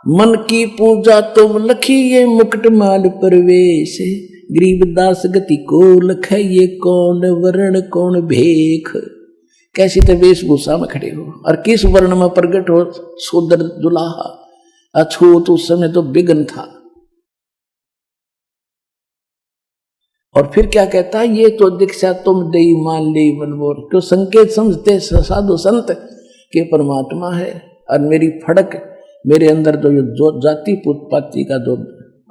मन की पूजा तुम लखी ये मुकुट माल परवेश, गरीबदास गति को लखे ये कौन वर्ण कौन भेख। कैसी तो वेशभूषा में खड़े हो और किस वर्ण में प्रकट हो, शूद्र दुल्हा अछूत, उस समय तो विघ्न था। और फिर क्या कहता है, ये तो दीक्षा तुम दई मान ली मनमोर। तो संकेत समझते साधु संत के परमात्मा है, और मेरी फड़क, मेरे अंदर जो जाति पुतपाती का जो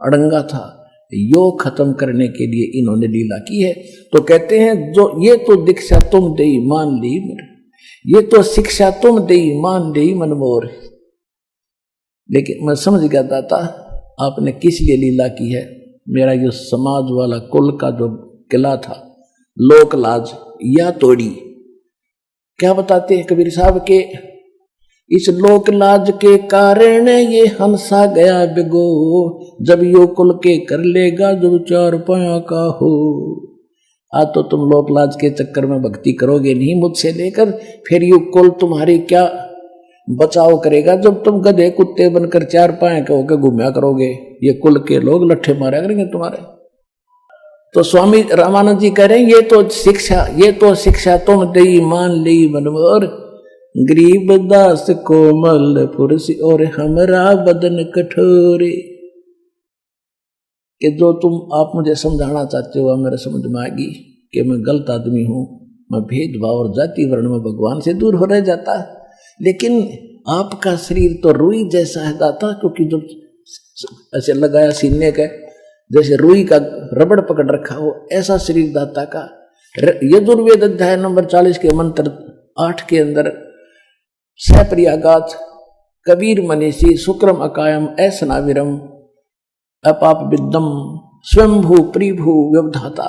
अड़ंगा था, यो खत्म करने के लिए इन्होंने लीला की है। तो कहते हैं जो ये तो दीक्षा तुम दई मान ली, ये तो शिक्षा तुम दई मान ली मनमोर। लेकिन मैं समझ गया दाता आपने किस लिए लीला की है। मेरा जो समाज वाला कुल का जो किला था, लोक लाज या तोड़ी। क्या बताते हैं कबीर साहब के, इस लोक लाज के कारण ये हंसा गया बिगो, जब यो कुल के कर लेगा जो चार पाया का हो। आज तो तुम लोक लाज के चक्कर में भक्ति करोगे नहीं मुझसे लेकर, फिर यो कुल तुम्हारी क्या बचाव करेगा जब तुम गधे कुत्ते बनकर चार पाए के होकर घूमया करोगे। ये कुल के लोग लट्ठे मारा करेंगे तुम्हारे। तो स्वामी रामानंद जी कह रहे हैं, ये तो शिक्षा तुम दई मान ली मनमोर, गरीब दास कोमल पुरुष और हमरा बदन कठोरे। कि जो तुम आप मुझे समझाना चाहते हो मेरे समझ में आएगी कि मैं गलत आदमी हूं, मैं भेदभाव और जाति वर्ण में भगवान से दूर हो रह जाता। लेकिन आपका शरीर तो रुई जैसा है दाता, क्योंकि जब ऐसे लगाया सीने का, जैसे रुई का रबड़ पकड़ रखा हो, ऐसा शरीर दाता का। यजुर्वेद अध्याय नंबर 40 के मंत्र 8 के अंदर सप्रियागात कबीर मनीषी शुक्रम अकायम ऐसनाविरम अपाप विद्दम स्वयंभू प्रिभू व्यवधाता,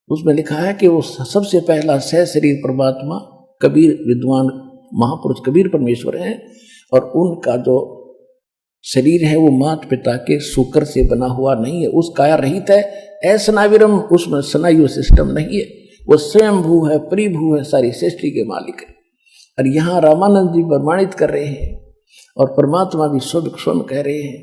उसमें लिखा है कि वो सबसे पहला सह शरीर परमात्मा कबीर विद्वान महापुरुष कबीर परमेश्वर हैं, और उनका जो शरीर है वो मात पिता के शुक्र से बना हुआ नहीं है, उस काया रहित है। ऐसनाविरम, उसमें स्नायु सिस्टम नहीं है, वो स्वयंभू है, परिभू है, सारी सृष्टि के मालिक है। और यहाँ रामानंद जी प्रमाणित कर रहे हैं और परमात्मा भी स्वयं कह रहे हैं।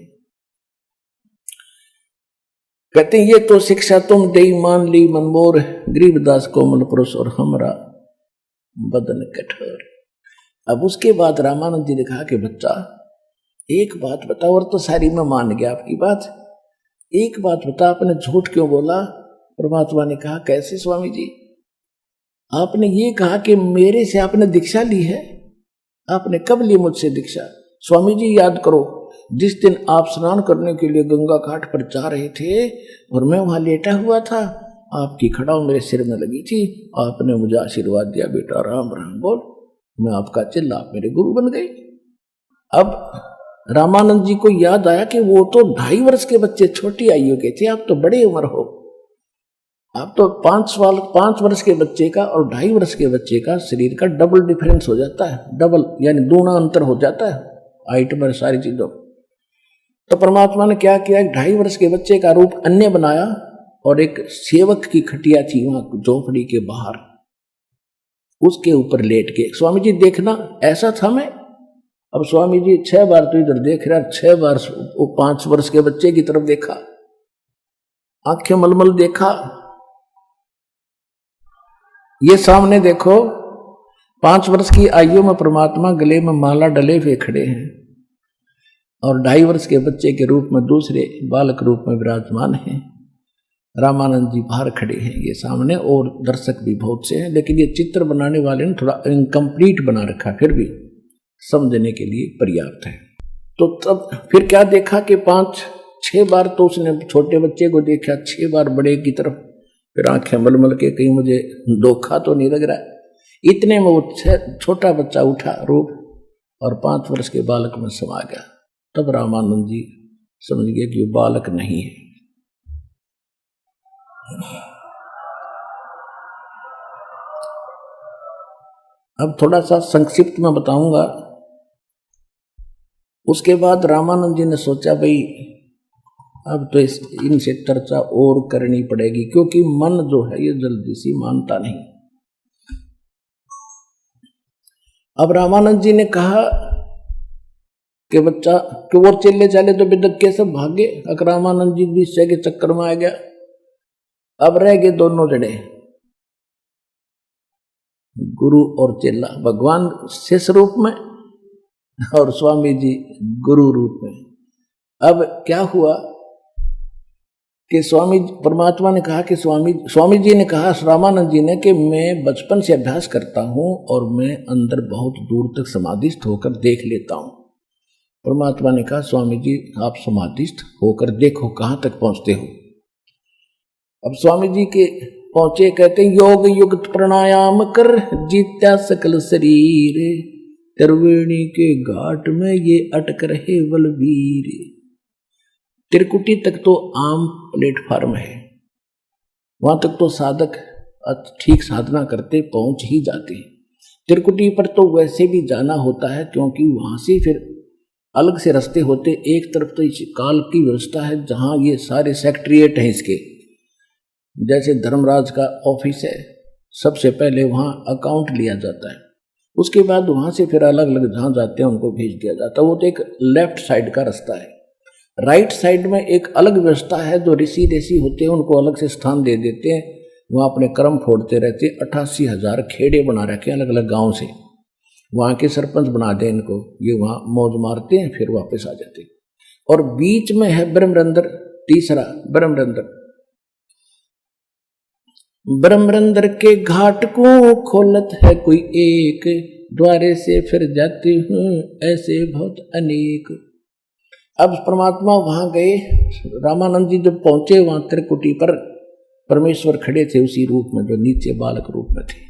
कहते हैं ये तो शिक्षा तुम दई मान ली मनमोर, गरीबदास कोमल पुरुष और हमरा बदन कठोर। अब उसके बाद रामानंद जी ने कहा कि बच्चा एक बात बता, और तो सारी मैं मान गया आपकी बात, एक बात बता, आपने झूठ क्यों बोला। परमात्मा ने कहा कैसे स्वामी जी, आपने ये कहा कि मेरे से आपने दीक्षा ली है, आपने कब ली मुझसे दीक्षा। स्वामी जी याद करो, जिस दिन आप स्नान करने के लिए गंगा घाट पर जा रहे थे और मैं वहां लेटा हुआ था, आपकी खड़ाऊ मेरे सिर में लगी थी, आपने मुझे आशीर्वाद दिया, बेटा राम राम बोल, मैं आपका चेला, आप मेरे गुरु बन गए। अब रामानंद जी को याद आया कि वो तो 2.5 वर्ष के बच्चे छोटी आयु के थे, आप तो बड़े उम्र हो, आप तो 5 वर्ष के बच्चे का और 2.5 वर्ष के बच्चे का शरीर का डबल डिफरेंस हो जाता है, डबल यानी दूना अंतर हो जाता है हाइट में, सारी चीजों। तो परमात्मा ने क्या किया, 2.5 वर्ष के बच्चे का रूप अन्य बनाया और एक सेवक की खटिया थी वहां झोपड़ी के बाहर, उसके ऊपर लेट के, स्वामी जी देखना ऐसा था मैं। अब स्वामी जी 6 बार तो इधर देख रहा, 6 बार वो 5 वर्ष के बच्चे की तरफ देखा, आंखें मलमल देखा। ये सामने देखो, 5 वर्ष की आयु में परमात्मा गले में माला डले हुए खड़े हैं और 2.5 वर्ष के बच्चे के रूप में दूसरे बालक रूप में विराजमान हैं। रामानंद जी बाहर खड़े हैं ये सामने, और दर्शक भी बहुत से हैं, लेकिन ये चित्र बनाने वाले ने थोड़ा इनकम्प्लीट बना रखा, फिर भी समझने के लिए पर्याप्त है। तो तब फिर क्या देखा कि 5-6 बार तो उसने छोटे बच्चे को देखा, 6 बार बड़े की तरफ, फिर आंखें मलमल के कहीं मुझे धोखा तो नहीं लग रहा है। इतने में वो छोटा बच्चा उठा रूप और 5 वर्ष के बालक में समा गया। तब रामानंद जी समझ गए कि वो बालक नहीं है। अब थोड़ा सा संक्षिप्त में बताऊंगा। उसके बाद रामानंद जी ने सोचा भाई अब तो इनसे चर्चा और करनी पड़ेगी, क्योंकि मन जो है ये जल्दी सी मानता नहीं। अब रामानंद जी ने कहा कि बच्चा कि वो चले चले तो बिदक के सब भागे, अगर रामानंद जी भी के चक्कर में आ गया। अब रह गए दोनों जड़े, गुरु और चेला, भगवान शिष्य रूप में और स्वामी जी गुरु रूप में। अब क्या हुआ कि स्वामी परमात्मा ने कहा कि स्वामी जी ने कहा रामानंद जी ने कि मैं बचपन से अभ्यास करता हूं और मैं अंदर बहुत दूर तक समाधिस्थ होकर देख लेता हूं। परमात्मा ने कहा स्वामी जी आप समाधिस्थ होकर देखो कहां तक पहुंचते हो। अब स्वामी जी के पहुंचे, कहते योग युक्त प्राणायाम कर जीत्या सकल शरीर, त्रिवेणी के घाट में ये अटक रहे बलवीर। त्रिकुटी तक तो आम प्लेटफार्म है, वहां तक तो साधक ठीक साधना करते पहुंच ही जाते हैं। त्रिकुटी पर तो वैसे भी जाना होता है क्योंकि वहां से फिर अलग से रास्ते होते। एक तरफ तो इस काल की व्यवस्था है जहां ये सारे सेक्रेटरिएट हैं इसके, जैसे धर्मराज का ऑफिस है, सबसे पहले वहां अकाउंट लिया जाता है, उसके बाद वहां से फिर अलग अलग जहां जाते हैं उनको भेज दिया जाता है। वो तो एक लेफ्ट साइड का रास्ता है। राइट साइड में एक अलग व्यवस्था है, जो ऋषि ऋषि होते हैं उनको अलग से स्थान दे देते हैं, वहाँ अपने कर्म फोड़ते रहते हैं। 88,000 खेड़े बना रखे अलग अलग गांव से, वहाँ के सरपंच बना दे इनको, ये वहाँ मौज मारते हैं फिर वापस आ जाते हैं। और बीच में है ब्रह्मरंदर, तीसरा ब्रह्मरंदर। ब्रह्मरंदर के घाट को खोलत है कोई एक, द्वारे से फिर जाते हूँ ऐसे बहुत अनेक। अब परमात्मा वहां गए, रामानंद जी जब पहुंचे वहां त्रिकुटी पर परमेश्वर खड़े थे उसी रूप में जो नीचे बालक रूप में थे,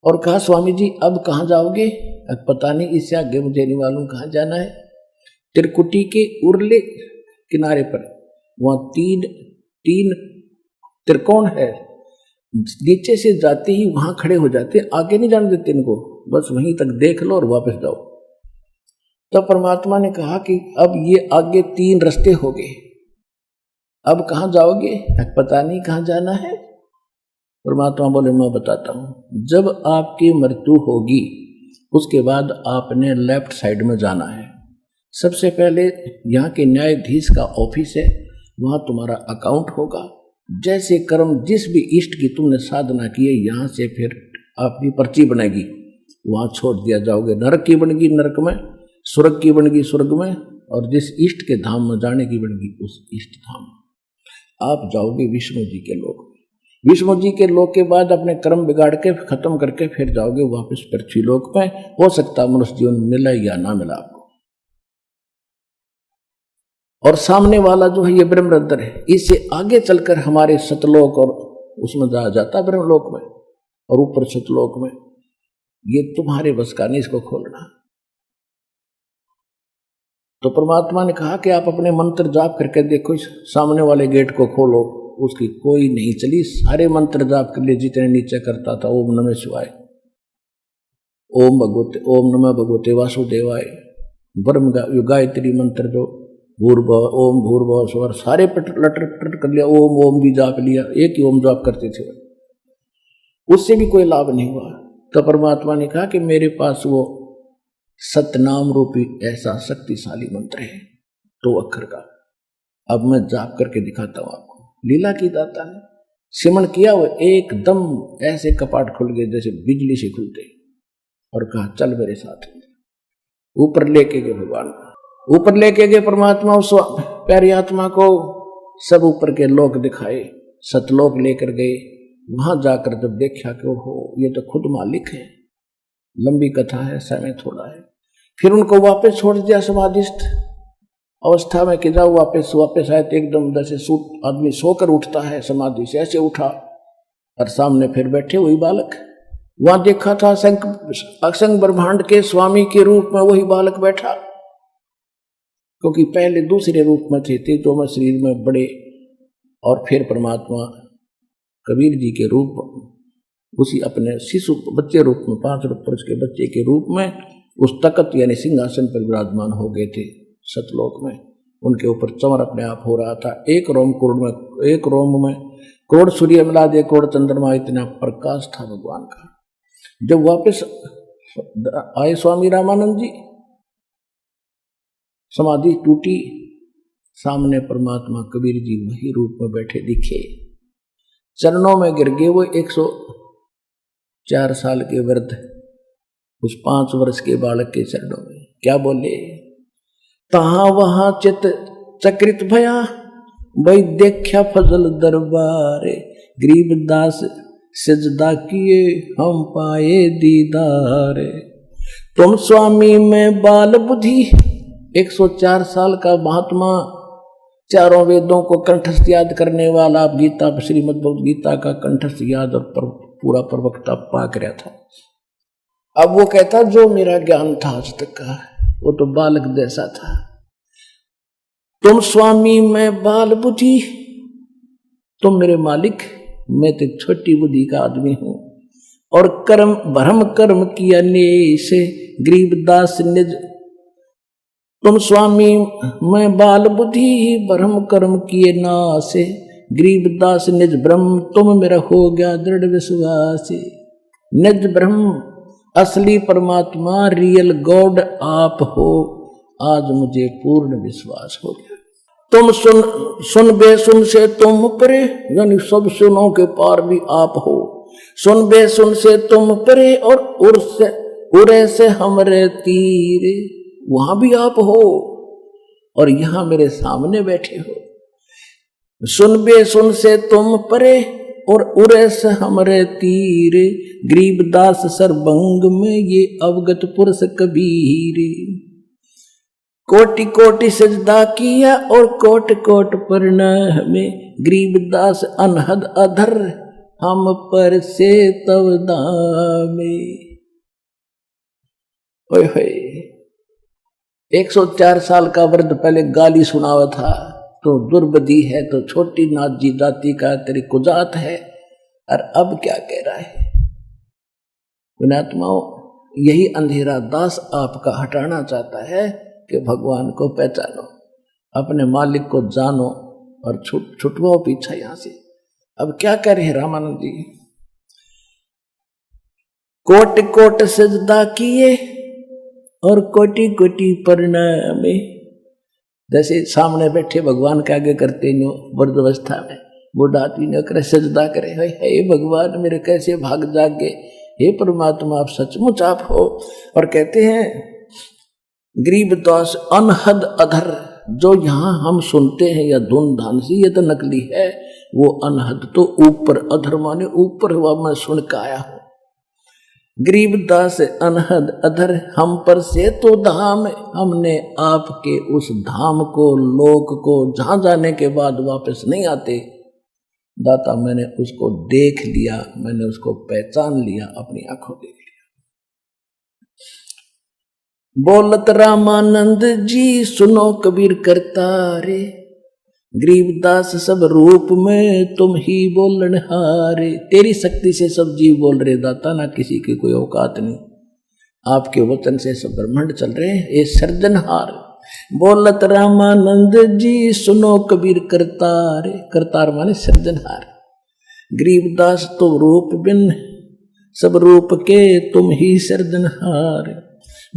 और कहा स्वामी जी अब कहाँ जाओगे? अब पता नहीं, इससे आगे मुझे नहीं मालूम कहाँ जाना है। त्रिकुटी के उरले किनारे पर वहां तीन त्रिकोण है, नीचे से जाते ही वहां खड़े हो जाते, आगे नहीं जाने देते इनको, बस वहीं तक देख लो और वापस जाओ। तो परमात्मा ने कहा कि अब ये आगे 3 रास्ते हो गए, अब कहाँ जाओगे? पता नहीं कहाँ जाना है। परमात्मा बोले मैं बताता हूँ, जब आपकी मृत्यु होगी उसके बाद आपने लेफ्ट साइड में जाना है। सबसे पहले यहाँ के न्यायाधीश का ऑफिस है, वहाँ तुम्हारा अकाउंट होगा। जैसे कर्म जिस भी इष्ट की तुमने साधना की है यहाँ से फिर आपकी पर्ची बनेगी, वहाँ छोड़ दिया जाओगे। नरक की बनेगी नरक में, स्वर्ग की बनेगी स्वर्ग में, और जिस इष्ट के धाम में जाने की बनेगी उस इष्ट धाम में आप जाओगे विष्णु जी के लोक में। विष्णु जी के लोक के बाद अपने कर्म बिगाड़ के खत्म करके फिर जाओगे वापस पृथ्वी लोक में। हो सकता मनुष्य जीवन मिला या ना मिला आपको। और सामने वाला जो है ये ब्रह्मरंदर है, इससे आगे चलकर हमारे सतलोक और उसमें जाता ब्रह्मलोक में, और ऊपर सतलोक में। ये तुम्हारे बस का नहीं इसको खोलना। तो परमात्मा ने कहा कि आप अपने मंत्र जाप करके देखो, इस सामने वाले गेट को खोलो। उसकी कोई नहीं चली, सारे मंत्र जाप कर लिए जितने नीचे करता था। ओम नमः शिवाय, ओम भगवते, ओम नमः भगवते वासुदेवाय, ब्रह्म गायत्री मंत्र जो भूर्भुवः ओम भूर्भुवः स्वर, सारे लटर पटर कर लिया। ओम ओम भी जाप लिया, एक ही ओम जाप करते थे, उससे भी कोई लाभ नहीं हुआ। तो परमात्मा ने कहा कि मेरे पास वो सतनाम रूपी ऐसा शक्तिशाली मंत्र है 2 अक्षर का, अब मैं जाप करके दिखाता हूं आपको। लीला की दाता ने सिमरण किया, वो एकदम ऐसे कपाट खुल गए जैसे बिजली से खुलते, और कहा चल मेरे साथ। ऊपर लेके गए भगवान, ऊपर लेके गए परमात्मा उस प्यारी आत्मा को। सब ऊपर के लोक दिखाए, सतलोक लेकर गए। वहां जाकर जब देखा कि ओहो ये तो खुद मालिक है। लंबी कथा है, समय थोड़ा है। फिर उनको वापस छोड़ दिया समाधिस्थ अवस्था में कि जाओ वापस आए। तो एकदम जैसे आदमी सोकर उठता है समाधि से, ऐसे उठा, और सामने फिर बैठे वही बालक। वहां देखा था असंग ब्रह्मांड के स्वामी के रूप में वही बालक बैठा, क्योंकि पहले दूसरे रूप में थे तो मैं शरीर में बड़े, और फिर परमात्मा कबीर जी के रूप उसी अपने शिशु बच्चे रूप में 5 वर्ष के बच्चे के रूप में उस तख्त यानी सिंहासन पर विराजमान हो गए थे सतलोक में। उनके ऊपर चमर अपने आप हो रहा था। एक रोम में करोड़ सूर्य मिला दे, करोड़ चंद्रमा, इतना प्रकाश था भगवान का। जब वापस आए स्वामी रामानंद जी, समाधि टूटी, सामने परमात्मा कबीर जी वही रूप में बैठे दिखे। चरणों में गिर गए वो 104 साल के वृद्ध उस 5 वर्ष के बालक के चरणों में। क्या बोले? तहाँ वहां चित चक्रित भया, भाई देखा फजल दरबारे, गरीबदास सजदा किए हम पाए दीदारे। तुम स्वामी में बाल बुद्धि, 104 साल का महात्मा, चारों वेदों को कंठस्थ याद करने वाला, गीता श्रीमद् भगवद गीता का कंठस्थ याद और पूरा प्रवक्ता पाक रहा था। अब वो कहता जो मेरा ज्ञान था आज तक का वो तो बालक जैसा था। तुम स्वामी मैं बाल बुद्धि, तुम मेरे मालिक, मैं तो छोटी बुद्धि का आदमी हूं। और कर्म भरम कर्म किया ने से गरीबदास निज, तुम स्वामी मैं बाल बुद्धि भरम कर्म किए नासे, गरीबदास निज ब्रह्म तुम मेरा हो गया दृढ़ विश्वास। निज ब्रह्म असली परमात्मा रियल गॉड आप हो, आज मुझे पूर्ण विश्वास हो गया। तुम सुन बेसुन से तुम परे, यानी सब सुनों के पार भी आप हो। सुन बेसुन से तुम परे और उरे से हमरे तीरे, वहां भी आप हो और यहां मेरे सामने बैठे हो। सुन बेसुन से तुम परे और उरे से हमरे तीरे, गरीबदास सर्वंग में ये अवगत पुरुष कबीर। कोटि कोटि सजदा किया और कोट कोट प्रणाम में, गरीबदास अनहद अधर हम पर से तव दामे। ओए होए, 104 साल का वृद्ध पहले गाली सुनावा था, तो दुर्बदी है, तो छोटी नाजी जाति का तेरी कुजात है, और अब क्या कह रहा है। विनात्माओं, यही अंधेरा दास आपका हटाना चाहता है कि भगवान को पहचानो, अपने मालिक को जानो और छुटवाओ पीछा यहां से। अब क्या कह रहे हैं रामानंद जी, कोट कोट सजदा किए और कोटि कोटि प्रणाम। जैसे सामने बैठे भगवान के आगे करते नो वृद्धावस्था में, बूढ़ा आदमी ने करे सजदा करे, हे भगवान मेरे कैसे भाग जागे, हे परमात्मा आप सचमुच आप हो। और कहते हैं गरीबदास अनहद अधर, जो यहाँ हम सुनते हैं या धुन धान सी ये तो नकली है, वो अनहद तो ऊपर, अधर माने ऊपर हुआ, मैं सुन के आया हूं। गरीबदास अनहद अधर हम पर से तो धाम, हमने आपके उस धाम को, लोक को, जहां जाने के बाद वापस नहीं आते दाता, मैंने उसको देख लिया, मैंने उसको पहचान लिया, अपनी आंखों देख लिया। बोलत रामानंद जी सुनो कबीर करतारे, गरीबदास सब रूप में तुम ही बोलन हारे। तेरी शक्ति से सब जीव बोल रहे दाता, ना किसी की कोई औकात नहीं, आपके वचन से सब ब्रह्मांड चल रहे हैं, ये सर्जनहार। बोलत रामानंद जी सुनो कबीर करतारे, करतार माने सर्जनहार। गरीबदास तो रूप बिन सब रूप के तुम ही सर्जनहार।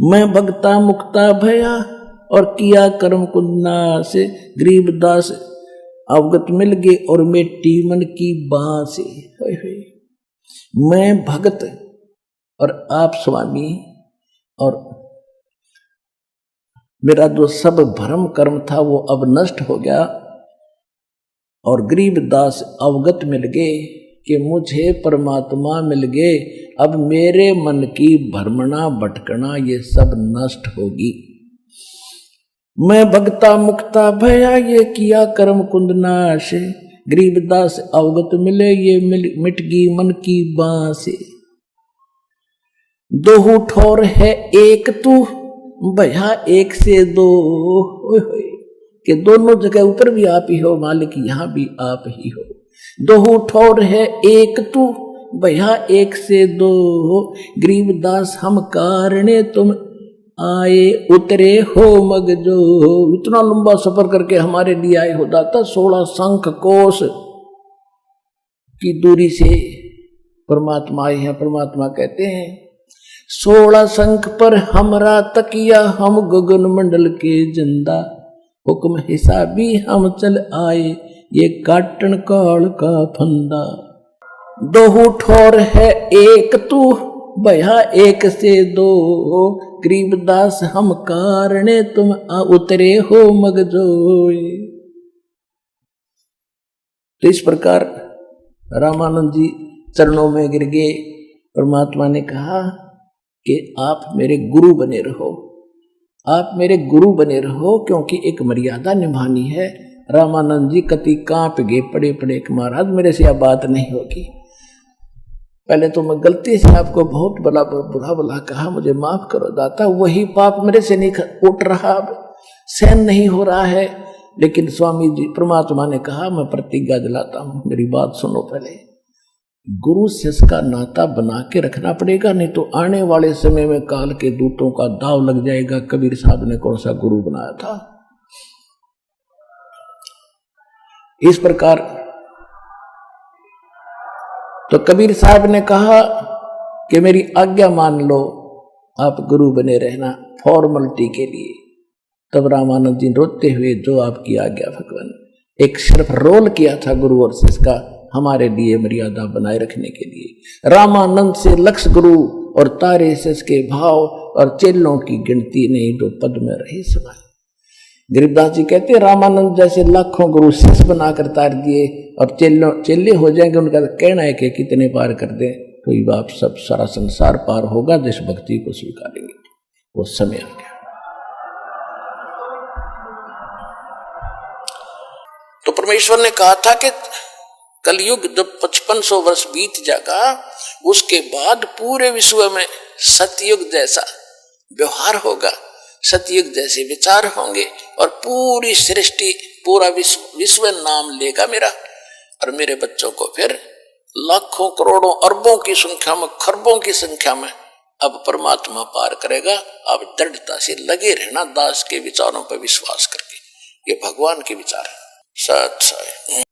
मैं भक्ता मुक्ता भया और किया कर्म कुन्ना से, गरीबदास अवगत मिल गए और मेटी मन की बांसे। मैं भगत और आप स्वामी, और मेरा जो सब भ्रम कर्म था वो अब नष्ट हो गया, और गरीबदास अवगत मिल गए कि मुझे परमात्मा मिल गए। अब मेरे मन की भ्रमणा भटकना ये सब नष्ट होगी। मैं भक्ता मुक्ता भया ये किया कर्म कुंद नाश, गरीबदास अवगत मिले ये मिट गई मन की बांसे। दो ठोर है एक तू भया एक से दो, कि दोनों जगह ऊपर भी आप ही हो मालिक, यहां भी आप ही हो। दो ठोर है एक तू भया एक से दो, गरीबदास हम कारणे तुम आए उतरे हो मगजो। इतना लंबा सफर करके हमारे लिए आए हो दाता, 16 शंख कोश की दूरी से परमात्मा आए हैं। परमात्मा कहते हैं 16 शंख पर हमरा तकिया, हम गगन मंडल के जिंदा, हुक्म हिसाबी हम चल आए ये काटन काल का फंदा। दो ठोर है एक तू भया एक से दो, गरीबदास हम कारणे तुम उतरे हो मगजोए। तो इस प्रकार रामानंद जी चरणों में गिर गए। परमात्मा ने कहा कि आप मेरे गुरु बने रहो, आप मेरे गुरु बने रहो, क्योंकि एक मर्यादा निभानी है। रामानंद जी कति कांप गए, पड़े पड़े कि महाराज मेरे से यह बात नहीं होगी। पहले तो मैं गलती से आपको बहुत बुरा भला कहा, मुझे माफ करो दाता, वही पाप मेरे से नहीं उठ रहा, सहन नहीं हो रहा है। लेकिन स्वामी जी परमात्मा ने कहा मैं प्रतिज्ञा दिलाता हूं, मेरी बात सुनो। पहले गुरु शिष्य का नाता बना के रखना पड़ेगा, नहीं तो आने वाले समय में काल के दूतों का दाव लग जाएगा। कबीर साहब ने कौन सा गुरु बनाया था। इस प्रकार तो कबीर साहब ने कहा कि मेरी आज्ञा मान लो, आप गुरु बने रहना फॉर्मलिटी के लिए। तब रामानंद जी रोते हुए, जो आपकी आज्ञा भगवान, एक सिर्फ रोल किया था गुरु और शिष्य का हमारे लिए मर्यादा बनाए रखने के लिए। रामानंद से लक्ष गुरु और तारे शिष्य के भाव और चेलों की गिनती नहीं, जो पद में रहे समाये। गरीबदास जी कहते रामानंद जैसे लाखों गुरु शिष्य बनाकर तार दिए और चेले हो जाएंगे, उनका कहना है कि कितने पार कर दें, तो ये बाप सब सारा संसार पार होगा जिस भक्ति को स्वीकारेंगे। वो समय आ गया। तो परमेश्वर ने कहा था कि कलयुग जब 5500 वर्ष बीत जाएगा, उसके बाद पूरे विश्व में सतयुग जैसा व्यवहार होगा, सतयुग जैसे विचार होंगे और पूरी सृष्टि पूरा विश्व नाम लेगा मेरा। और मेरे बच्चों को फिर लाखों करोड़ों अरबों की संख्या में, खरबों की संख्या में अब परमात्मा पार करेगा। अब दृढ़ता से लगे रहना दास के विचारों पर विश्वास करके, ये भगवान के विचार है। सच है।